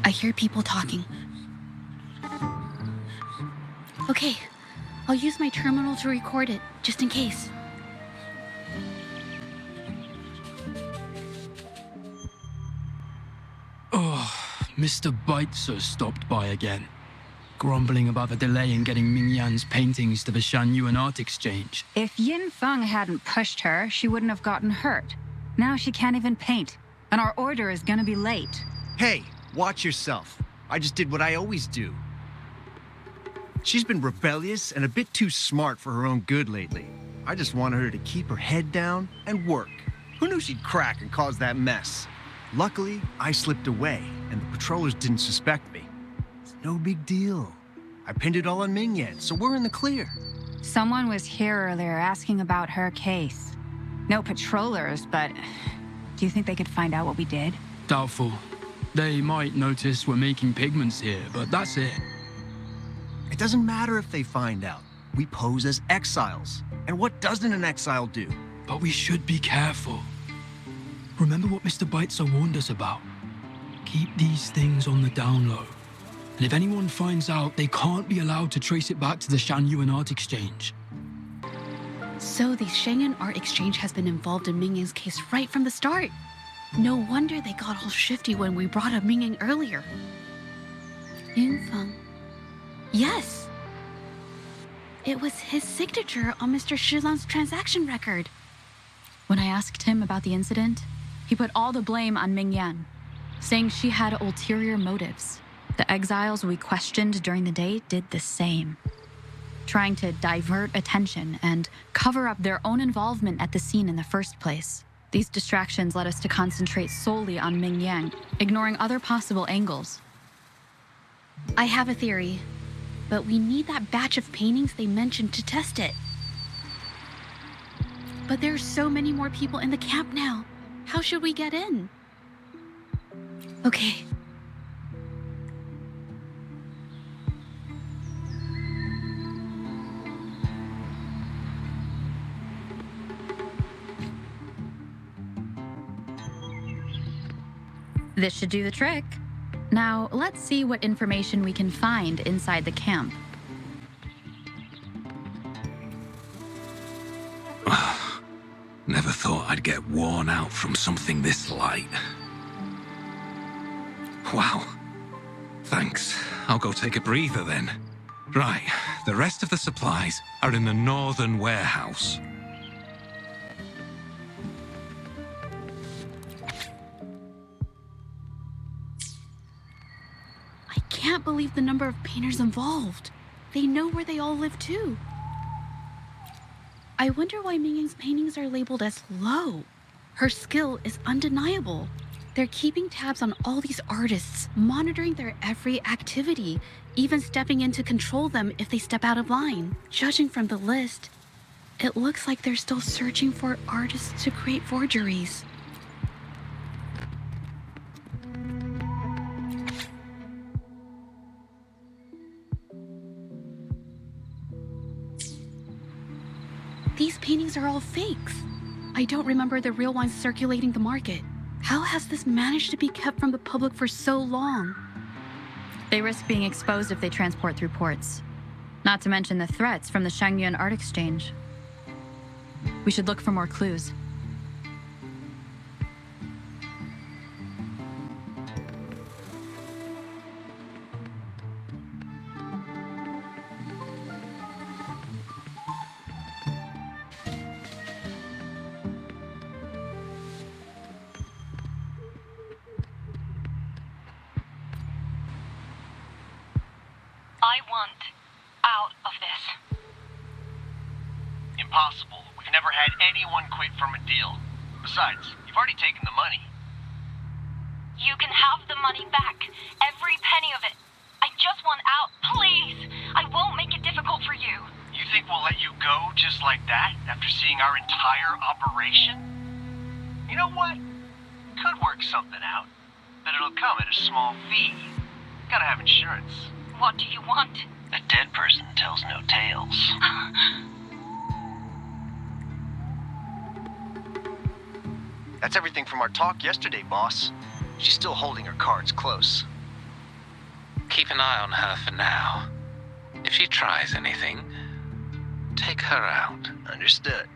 I hear people talking. Okay, I'll use my terminal to record it, just in case. Oh, Mr. Beitzer stopped by again, grumbling about the delay in getting Mingyan's paintings to the Shanyuan Art Exchange. If Yin Feng hadn't pushed her, she wouldn't have gotten hurt. Now she can't even paint, and our order is gonna be late. Hey, watch yourself. I just did what I always do. She's been rebellious and a bit too smart for her own good lately. I just wanted her to keep her head down and work. Who knew she'd crack and cause that mess? Luckily, I slipped away, and the patrollers didn't suspect me. It's no big deal. I pinned it all on Mingyan, so we're in the clear. Someone was here earlier asking about her case. No patrollers, but do you think they could find out what we did? Doubtful. They might notice we're making pigments here, but that's it. It doesn't matter if they find out. We pose as exiles. And what doesn't an exile do? But we should be careful. Remember what Mr. Beitzer warned us about. Keep these things on the down low. And if anyone finds out, they can't be allowed to trace it back to the Shanyuan Art Exchange. So the Shenyun Art Exchange has been involved in Mingyang's case right from the start. No wonder they got all shifty when we brought up Mingyang earlier. Yin Feng. Yes! It was his signature on Mr. Shilan's transaction record. When I asked him about the incident, he put all the blame on Mingyan, saying she had ulterior motives. The exiles we questioned during the day did the same, trying to divert attention and cover up their own involvement at the scene in the first place. These distractions led us to concentrate solely on Mingyang, ignoring other possible angles. I have a theory, but we need that batch of paintings they mentioned to test it. But there's so many more people in the camp now. How should we get in? Okay. This should do the trick. Now, let's see what information we can find inside the camp. Never thought I'd get worn out from something this light. Wow. Thanks. I'll go take a breather then. Right, the rest of the supplies are in the northern warehouse. I can't believe the number of painters involved. They know where they all live too. I wonder why Mingyang's paintings are labeled as low. Her skill is undeniable. They're keeping tabs on all these artists, monitoring their every activity, even stepping in to control them if they step out of line. Judging from the list, it looks like they're still searching for artists to create forgeries. These paintings are all fakes. I don't remember the real ones circulating the market. How has this managed to be kept from the public for so long? They risk being exposed if they transport through ports. Not to mention the threats from the Shangyuan Art Exchange. We should look for more clues. I want out of this. Impossible. We've never had anyone quit from a deal. Besides, you've already taken the money. You can have the money back. Every penny of it. I just want out. Please. I won't make it difficult for you. You think we'll let you go just like that after seeing our entire operation? You know what? Could work something out. But it'll come at a small fee. Gotta have insurance. What do you want? A dead person tells no tales. That's everything from our talk yesterday, boss. She's still holding her cards close. Keep an eye on her for now. If she tries anything, take her out. Understood.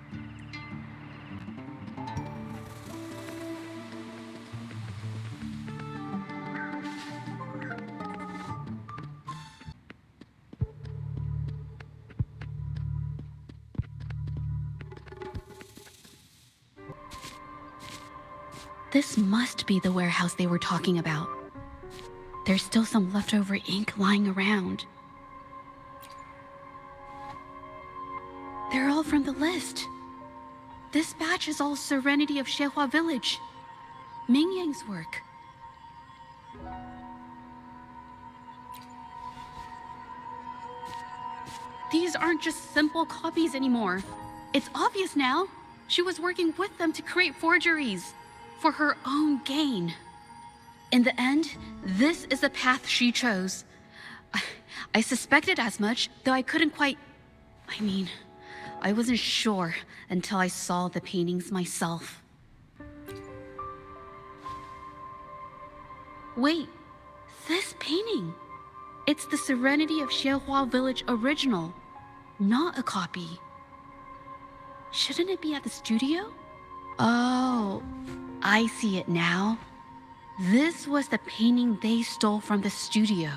This must be the warehouse they were talking about. There's still some leftover ink lying around. They're all from the list. This batch is all Serenity of Shehua Village. Mingyang's work. These aren't just simple copies anymore. It's obvious now. She was working with them to create forgeries for her own gain. In the end, this is the path she chose. I suspected as much, though I couldn't quite... I wasn't sure until I saw the paintings myself. Wait, this painting. It's the Serenity of Shehua Village original, not a copy. Shouldn't it be at the studio? Oh, I see it now. This was the painting they stole from the studio.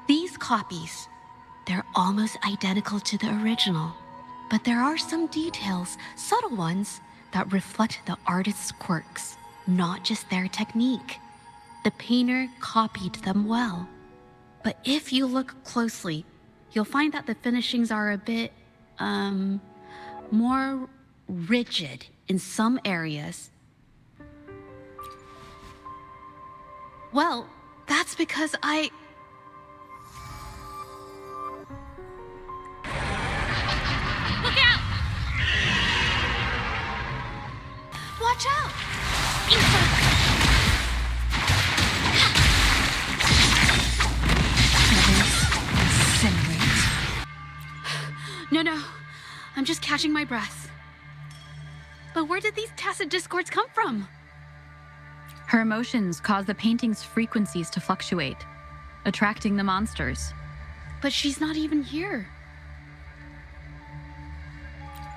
These copies, they're almost identical to the original, but there are some details, subtle ones, that reflect the artist's quirks, not just their technique. The painter copied them well. But if you look closely, you'll find that the finishings are a bit, more rigid in some areas. Well, that's because Look out! Watch out! No, I'm just catching my breath. But where did these tacit discords come from? Her emotions cause the painting's frequencies to fluctuate, attracting the monsters. But she's not even here.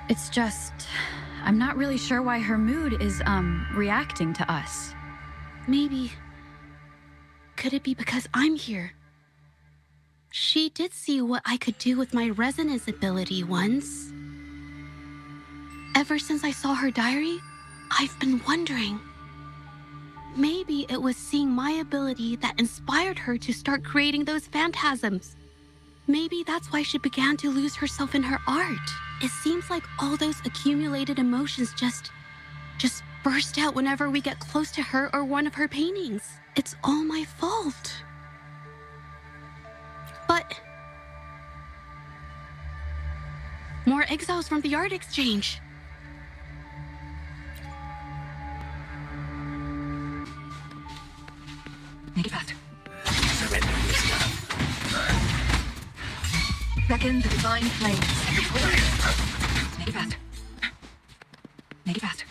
It's just, I'm not really sure why her mood is, reacting to us. Maybe. Could it be because I'm here? She did see what I could do with my resonance ability once. Ever since I saw her diary, I've been wondering. Maybe it was seeing my ability that inspired her to start creating those phantasms. Maybe that's why she began to lose herself in her art. It seems like all those accumulated emotions just burst out whenever we get close to her or one of her paintings. It's all my fault. But more exiles from the art exchange. Make it faster. Beckon the divine flames. Make it faster. Make it faster.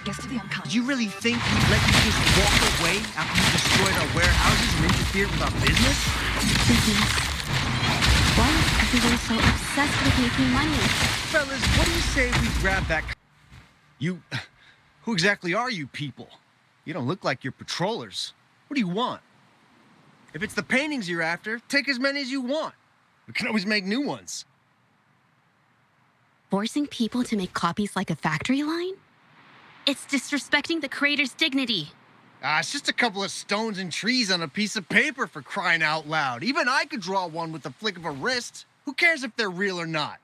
Guess to the unconscious. Do you really think we'd let you just walk away after you destroyed our warehouses and interfered with our business? Business. Why is everyone so obsessed with making money? Fellas, what do you say we grab that... Who exactly are you people? You don't look like you're patrollers. What do you want? If it's the paintings you're after, take as many as you want. We can always make new ones. Forcing people to make copies like a factory line? It's disrespecting the creator's dignity. It's just a couple of stones and trees on a piece of paper, for crying out loud. Even I could draw one with the flick of a wrist. Who cares if they're real or not?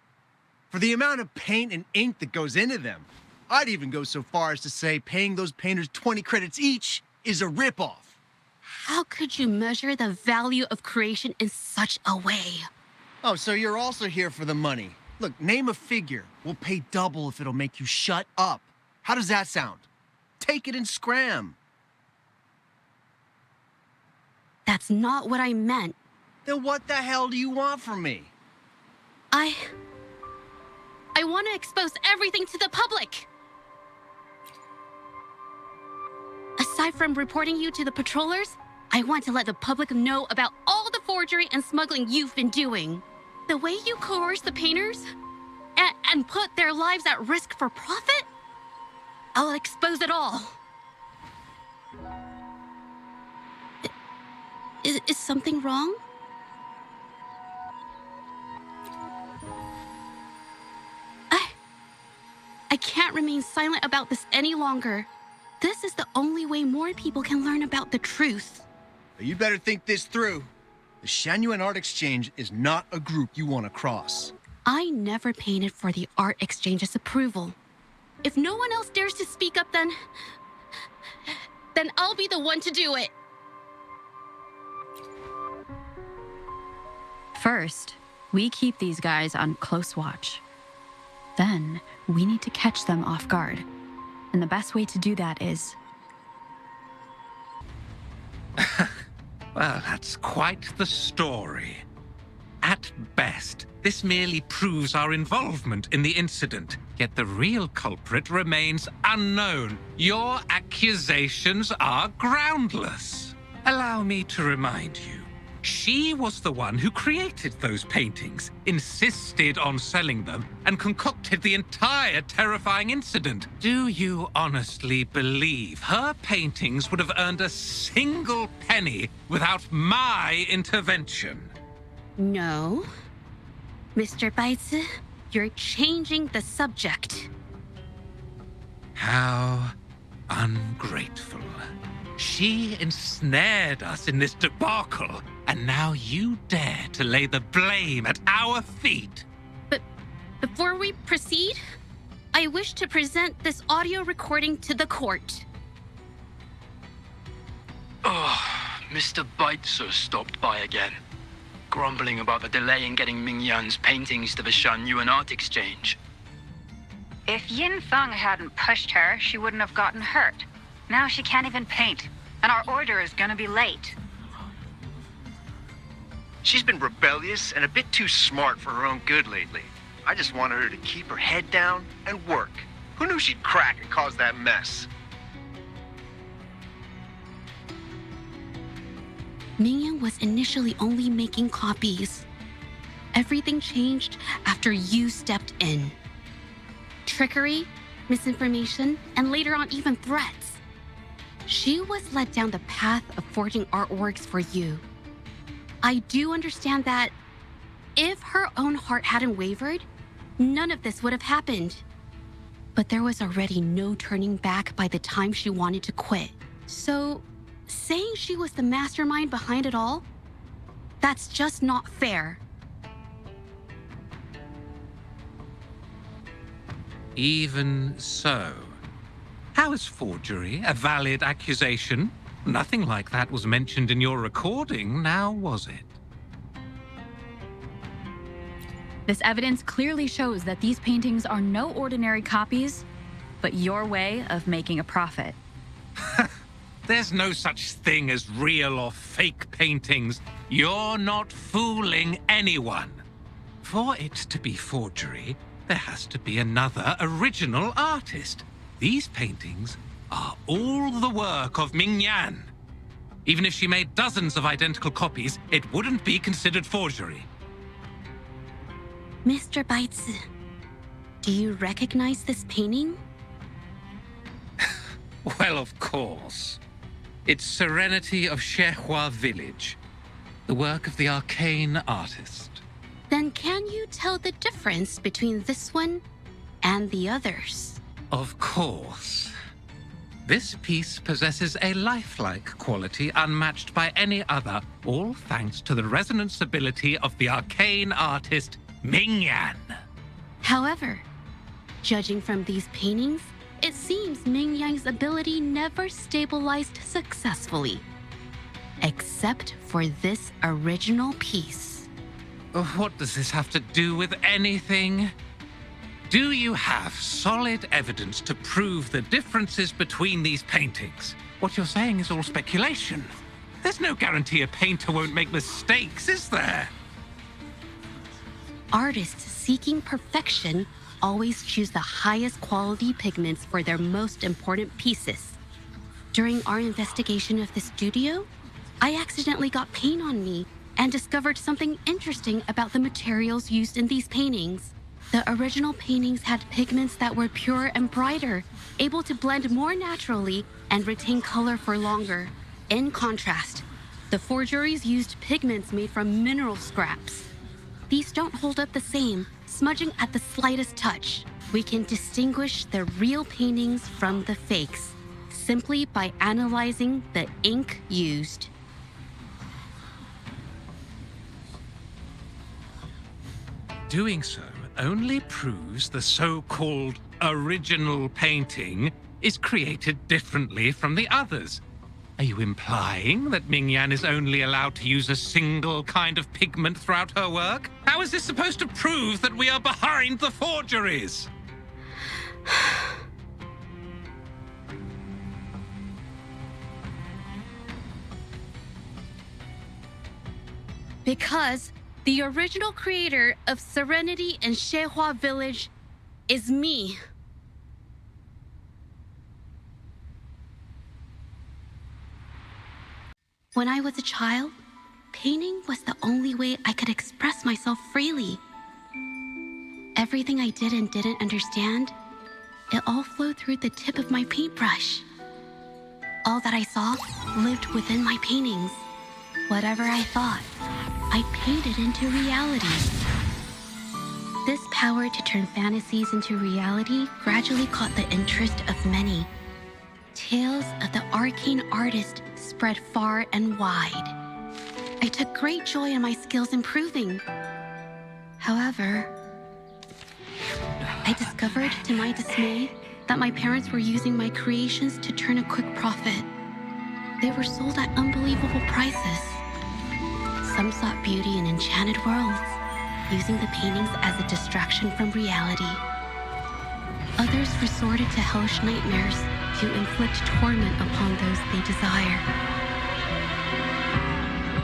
For the amount of paint and ink that goes into them, I'd even go so far as to say paying those painters 20 credits each is a ripoff. How could you measure the value of creation in such a way? Oh, so you're also here for the money. Look, name a figure. We'll pay double if it'll make you shut up. How does that sound? Take it and scram. That's not what I meant. Then what the hell do you want from me? I want to expose everything to the public. Aside from reporting you to the patrollers, I want to let the public know about all the forgery and smuggling you've been doing. The way you coerce the painters and put their lives at risk for profit? I'll expose it all. Is something wrong? I can't remain silent about this any longer. This is the only way more people can learn about the truth. You better think this through. The Shanyuan Art Exchange is not a group you want to cross. I never painted for the Art Exchange's approval. If no one else dares to speak up, then I'll be the one to do it. First, we keep these guys on close watch. Then, we need to catch them off guard. And the best way to do that is... Well, that's quite the story. At best, this merely proves our involvement in the incident, yet the real culprit remains unknown. Your accusations are groundless. Allow me to remind you, she was the one who created those paintings, insisted on selling them, and concocted the entire terrifying incident. Do you honestly believe her paintings would have earned a single penny without my intervention? No. Mr. Baitsu, you're changing the subject. How ungrateful. She ensnared us in this debacle, and now you dare to lay the blame at our feet. But before we proceed, I wish to present this audio recording to the court. Oh, Mr. Baitsu stopped by again, grumbling about the delay in getting Mingyan's paintings to the Shanyuan Art Exchange. If Yin Feng hadn't pushed her, she wouldn't have gotten hurt. Now she can't even paint, and our order is gonna be late. She's been rebellious and a bit too smart for her own good lately. I just wanted her to keep her head down and work. Who knew she'd crack and cause that mess? Mingyan was initially only making copies. Everything changed after you stepped in. Trickery, misinformation, and later on even threats. She was led down the path of forging artworks for you. I do understand that if her own heart hadn't wavered, none of this would have happened. But there was already no turning back by the time she wanted to quit. So, saying she was the mastermind behind it all, that's just not fair. Even so, how is forgery a valid accusation? Nothing like that was mentioned in your recording, now was it? This evidence clearly shows that these paintings are no ordinary copies, but your way of making a profit. There's no such thing as real or fake paintings. You're not fooling anyone. For it to be forgery, there has to be another original artist. These paintings are all the work of Mingyan. Even if she made dozens of identical copies, it wouldn't be considered forgery. Mr. Baizi, do you recognize this painting? Well, of course. It's Serenity of Shehua Village, the work of the arcane artist. Then can you tell the difference between this one and the others? Of course. This piece possesses a lifelike quality unmatched by any other, all thanks to the resonance ability of the arcane artist, Mingyan. However, judging from these paintings, it seems Mingyang's ability never stabilized successfully. Except for this original piece. What does this have to do with anything? Do you have solid evidence to prove the differences between these paintings? What you're saying is all speculation. There's no guarantee a painter won't make mistakes, is there? Artists seeking perfection always choose the highest quality pigments for their most important pieces. During our investigation of the studio, I accidentally got paint on me and discovered something interesting about the materials used in these paintings. The original paintings had pigments that were pure and brighter, able to blend more naturally and retain color for longer. In contrast, the forgeries used pigments made from mineral scraps. These don't hold up the same, smudging at the slightest touch. We can distinguish the real paintings from the fakes, simply by analyzing the ink used. Doing so only proves the so-called original painting is created differently from the others. Are you implying that Mingyan is only allowed to use a single kind of pigment throughout her work? How is this supposed to prove that we are behind the forgeries? Because the original creator of Serenity and Shehua Village is me. When I was a child, painting was the only way I could express myself freely. Everything I did and didn't understand, it all flowed through the tip of my paintbrush. All that I saw lived within my paintings. Whatever I thought, I painted into reality. This power to turn fantasies into reality gradually caught the interest of many. Tales of the arcane artist spread far and wide. I took great joy in my skills improving. However, I discovered to my dismay that my parents were using my creations to turn a quick profit. They were sold at unbelievable prices. Some sought beauty in enchanted worlds, using the paintings as a distraction from reality. Others resorted to hellish nightmares to inflict torment upon those they desire.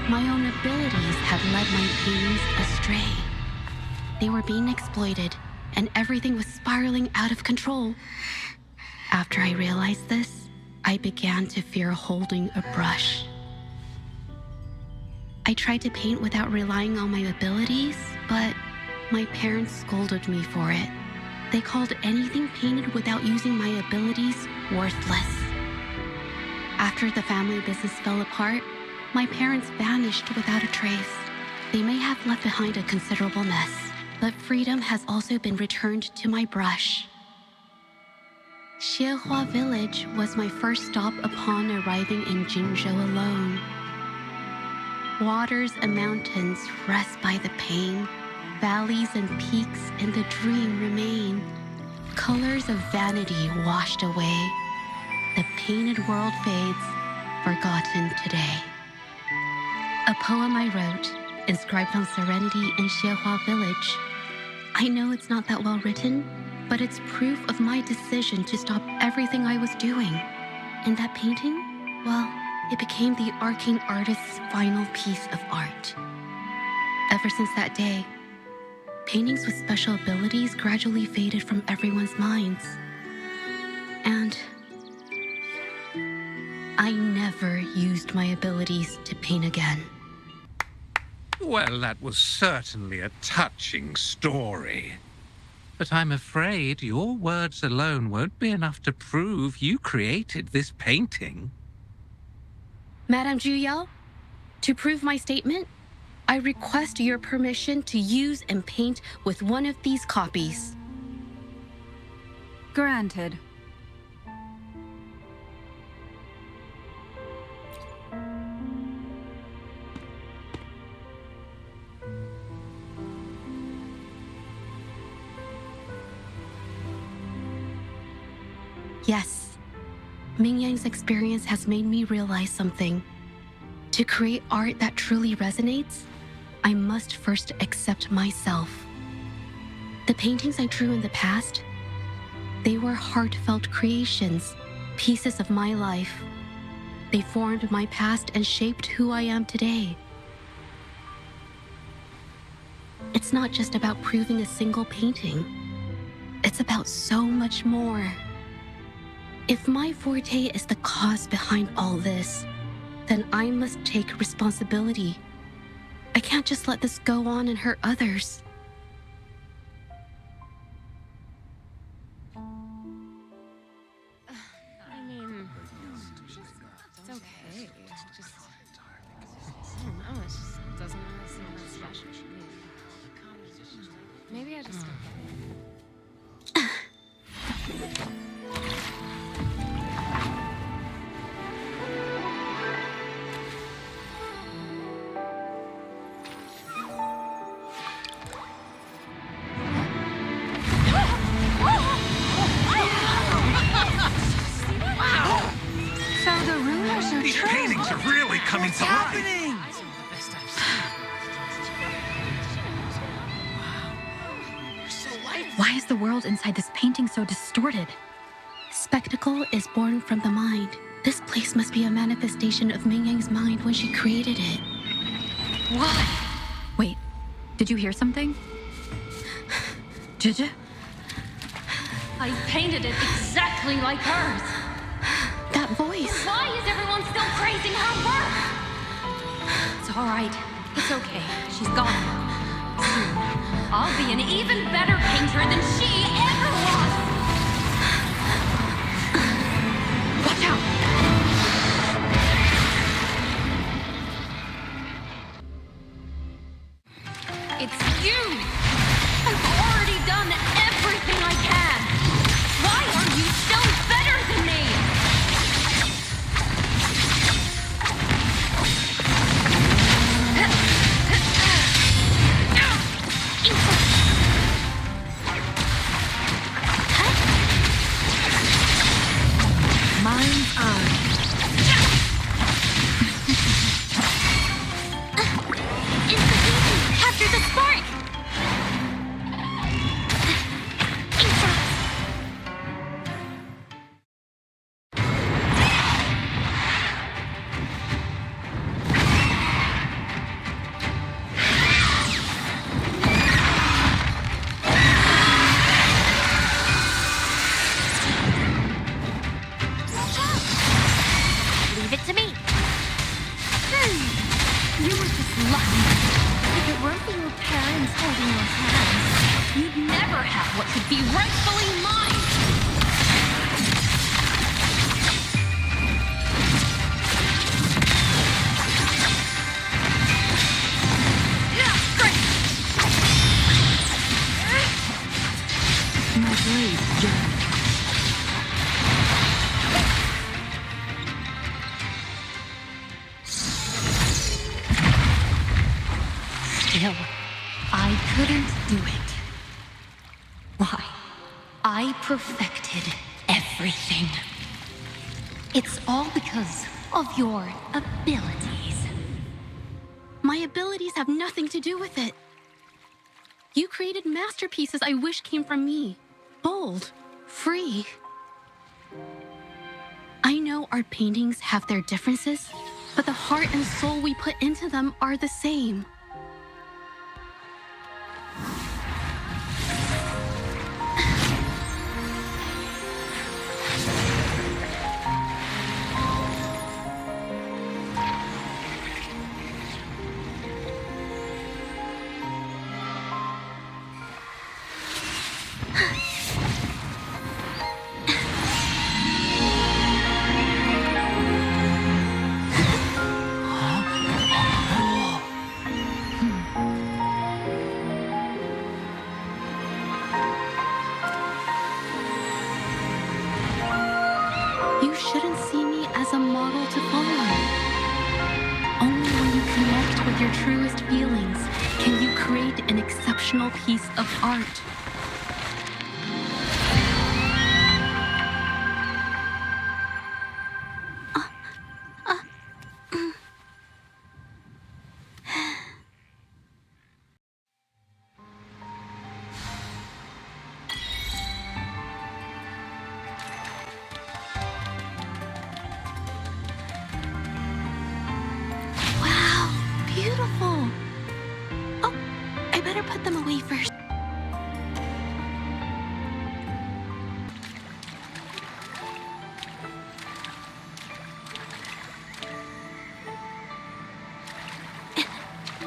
My own abilities had led my paintings astray. They were being exploited, and everything was spiraling out of control. After I realized this, I began to fear holding a brush. I tried to paint without relying on my abilities, but my parents scolded me for it. They called anything painted without using my abilities worthless. After the family business fell apart, my parents vanished without a trace. They may have left behind a considerable mess, but freedom has also been returned to my brush. Xiehua Village was my first stop upon arriving in Jinzhou alone. Waters and mountains rest by the pain. Valleys and peaks in the dream remain. Colors of vanity washed away. The painted world fades, forgotten today. A poem I wrote, inscribed on serenity in Xiehua Village. I know it's not that well written, but it's proof of my decision to stop everything I was doing. And that painting, well, it became the arcane artist's final piece of art. Ever since that day, paintings with special abilities gradually faded from everyone's minds. And I never used my abilities to paint again. Well, that was certainly a touching story. But I'm afraid your words alone won't be enough to prove you created this painting. Madame Zhu, to prove my statement, I request your permission to use and paint with one of these copies. Granted. Yes, Ming Yang's experience has made me realize something. To create art that truly resonates, I must first accept myself. The paintings I drew in the past, they were heartfelt creations, pieces of my life. They formed my past and shaped who I am today. It's not just about proving a single painting. It's about so much more. If my forte is the cause behind all this, then I must take responsibility. I can't just let this go on and hurt others. I mean, it's okay. It's just, I don't know, it just doesn't really seem that special to me. Maybe I just don't get it. These paintings are really coming to life. Why is the world inside this painting so distorted? Spectacle is born from the mind. This place must be a manifestation of Ming Yang's mind when she created it. Why? Wait, did you hear something? Zhezhi? I painted it exactly like hers. That voice. Why is everyone still praising her work? It's all right. It's okay. She's gone. Soon, I'll be an even better painter than she ever was. Watch out! It's you! I've already done everything I can! Why are you still better than me? Mind's eye. Capture the spark! be rightfully mine! My blade, Jen. Still, I couldn't do it. Why? I perfected everything. It's all because of your abilities. My abilities have nothing to do with it. You created masterpieces I wish came from me. Bold, free. I know art paintings have their differences, but the heart and soul we put into them are the same. You shouldn't see me as a model to follow. Only when you connect with your truest feelings can you create an exceptional piece of art. Wow, beautiful. Oh, I better put them away first.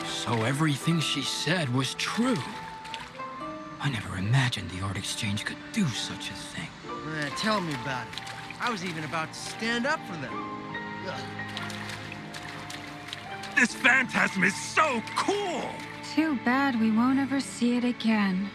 So everything she said was true. I never imagined the art exchange could do such a thing. Tell me about it. I was even about to stand up for them. Ugh. This phantasm is so cool! Too bad we won't ever see it again.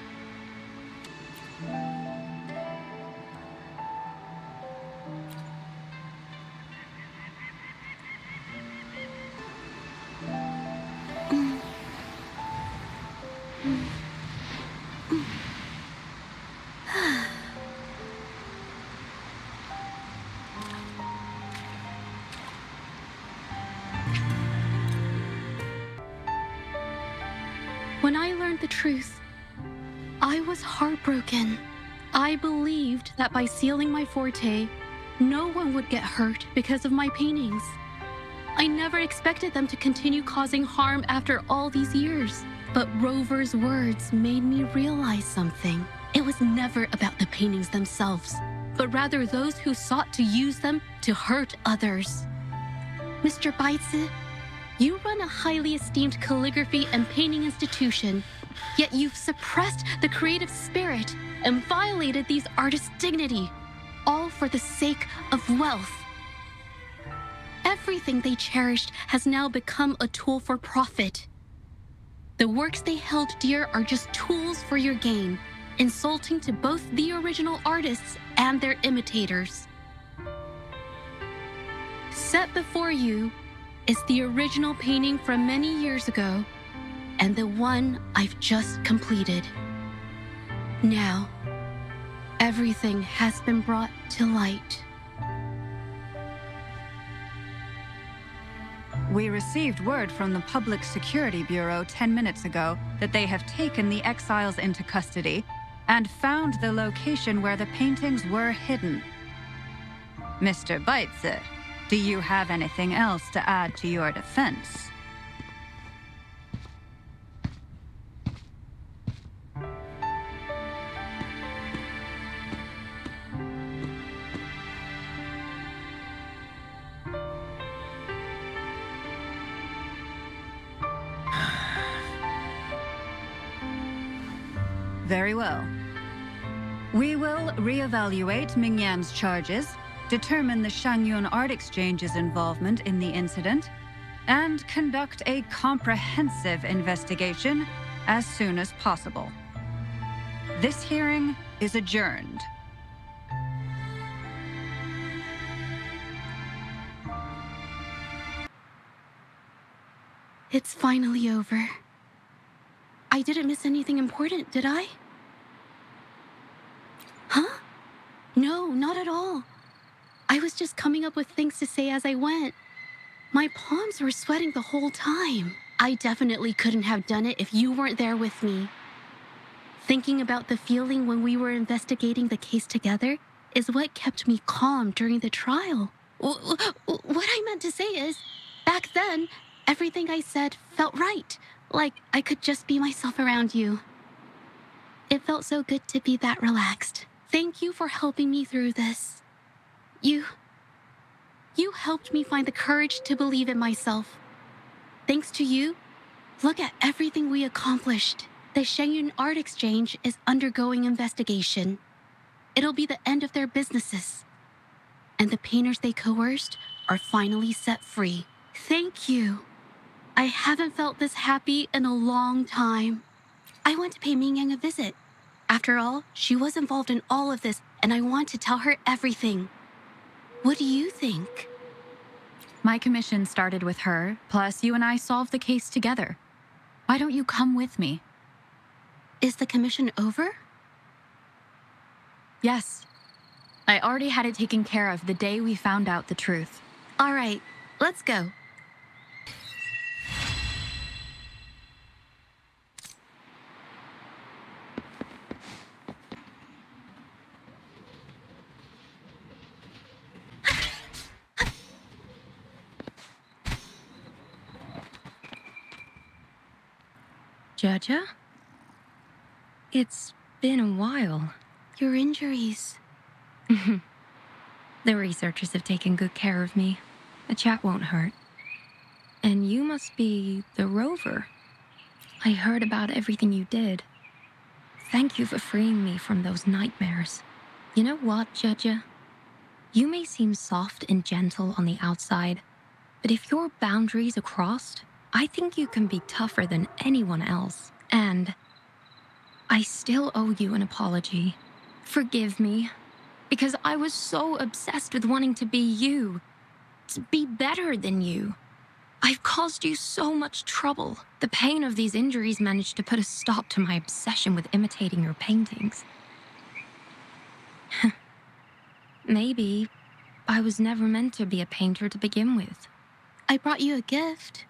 When I learned the truth, I was heartbroken. I believed that by sealing my forte, no one would get hurt because of my paintings. I never expected them to continue causing harm after all these years. But Rover's words made me realize something. It was never about the paintings themselves, but rather those who sought to use them to hurt others. Mr. Baitsu, you run a highly esteemed calligraphy and painting institution, yet you've suppressed the creative spirit and violated these artists' dignity, all for the sake of wealth. Everything they cherished has now become a tool for profit. The works they held dear are just tools for your gain, insulting to both the original artists and their imitators. Set before you is the original painting from many years ago, and the one I've just completed. Now, everything has been brought to light. We received word from the Public Security Bureau 10 minutes ago that they have taken the exiles into custody and found the location where the paintings were hidden. Mr. Baitsu, do you have anything else to add to your defense? Very well. We will reevaluate Mingyan's charges, determine the Shangyun Art Exchange's involvement in the incident, and conduct a comprehensive investigation as soon as possible. This hearing is adjourned. It's finally over. I didn't miss anything important, did I? Huh? No, not at all. I was just coming up with things to say as I went. My palms were sweating the whole time. I definitely couldn't have done it if you weren't there with me. Thinking about the feeling when we were investigating the case together is what kept me calm during the trial. What I meant to say is, back then, everything I said felt right, like I could just be myself around you. It felt so good to be that relaxed. Thank you for helping me through this. You helped me find the courage to believe in myself. Thanks to you, look at everything we accomplished. The Shangyun Art Exchange is undergoing investigation. It'll be the end of their businesses. And the painters they coerced are finally set free. Thank you. I haven't felt this happy in a long time. I want to pay Mingyang a visit. After all, she was involved in all of this, and I want to tell her everything. What do you think? My commission started with her, plus you and I solved the case together. Why don't you come with me? Is the commission over? Yes. I already had it taken care of the day we found out the truth. All right, let's go. Zhezhi? It's been a while. Your injuries. The researchers have taken good care of me. A chat won't hurt. And you must be the rover. I heard about everything you did. Thank you for freeing me from those nightmares. You know what, Zhezhi? You may seem soft and gentle on the outside, but if your boundaries are crossed, I think you can be tougher than anyone else. And I still owe you an apology. Forgive me, because I was so obsessed with wanting to be you, to be better than you. I've caused you so much trouble. The pain of these injuries managed to put a stop to my obsession with imitating your paintings. Maybe I was never meant to be a painter to begin with. I brought you a gift.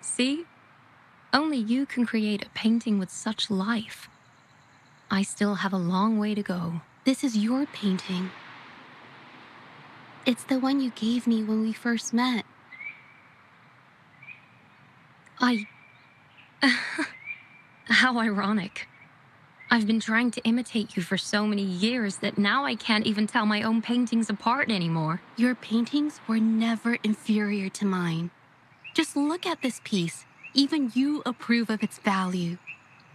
See? Only you can create a painting with such life. I still have a long way to go. This is your painting. It's the one you gave me when we first met. How ironic. I've been trying to imitate you for so many years that now I can't even tell my own paintings apart anymore. Your paintings were never inferior to mine. Just look at this piece. Even you approve of its value.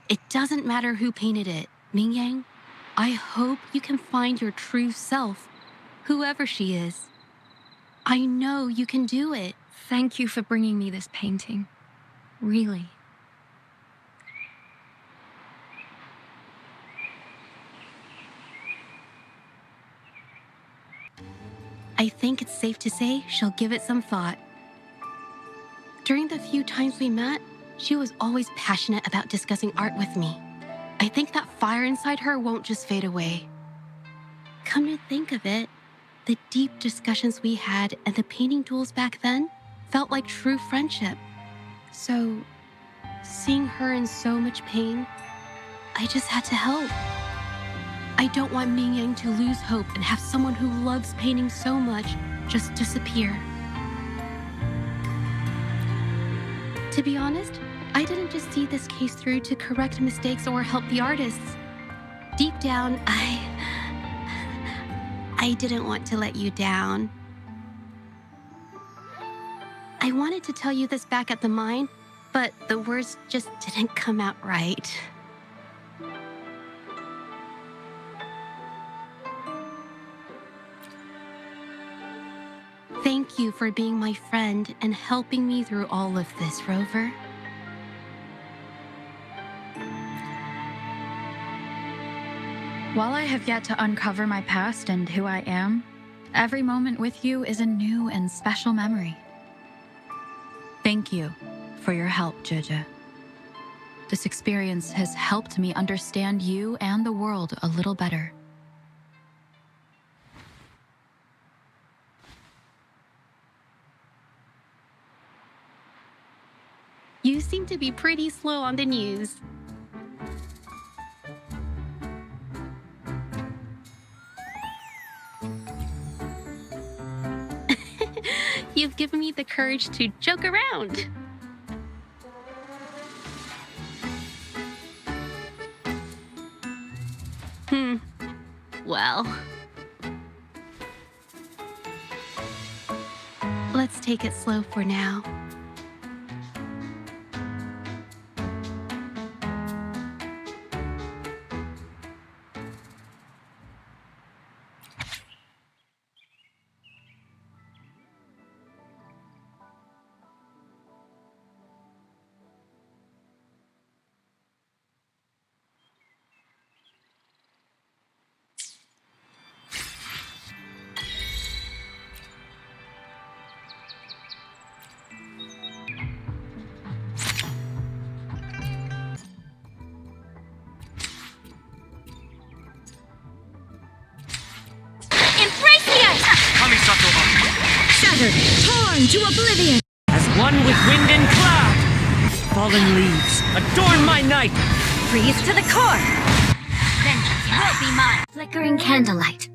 It doesn't matter who painted it. Mingyang, I hope you can find your true self, whoever she is. I know you can do it. Thank you for bringing me this painting. Really. I think it's safe to say she'll give it some thought. During the few times we met, she was always passionate about discussing art with me. I think that fire inside her won't just fade away. Come to think of it, the deep discussions we had and the painting duels back then felt like true friendship. So, seeing her in so much pain, I just had to help. I don't want Mingyang to lose hope and have someone who loves painting so much just disappear. To be honest, I didn't just see this case through to correct mistakes or help the artists. Deep down, I didn't want to let you down. I wanted to tell you this back at the mine, but the words just didn't come out right. Thank you for being my friend and helping me through all of this, Rover. While I have yet to uncover my past and who I am, every moment with you is a new and special memory. Thank you for your help, Zhezhi. This experience has helped me understand you and the world a little better. You seem to be pretty slow on the news. You've given me the courage to joke around. Well. Let's take it slow for now. Shattered, torn to oblivion! As one with wind and cloud! Fallen leaves, adorn my night! Freeze to the core! Vengeance will be mine! Flickering candlelight.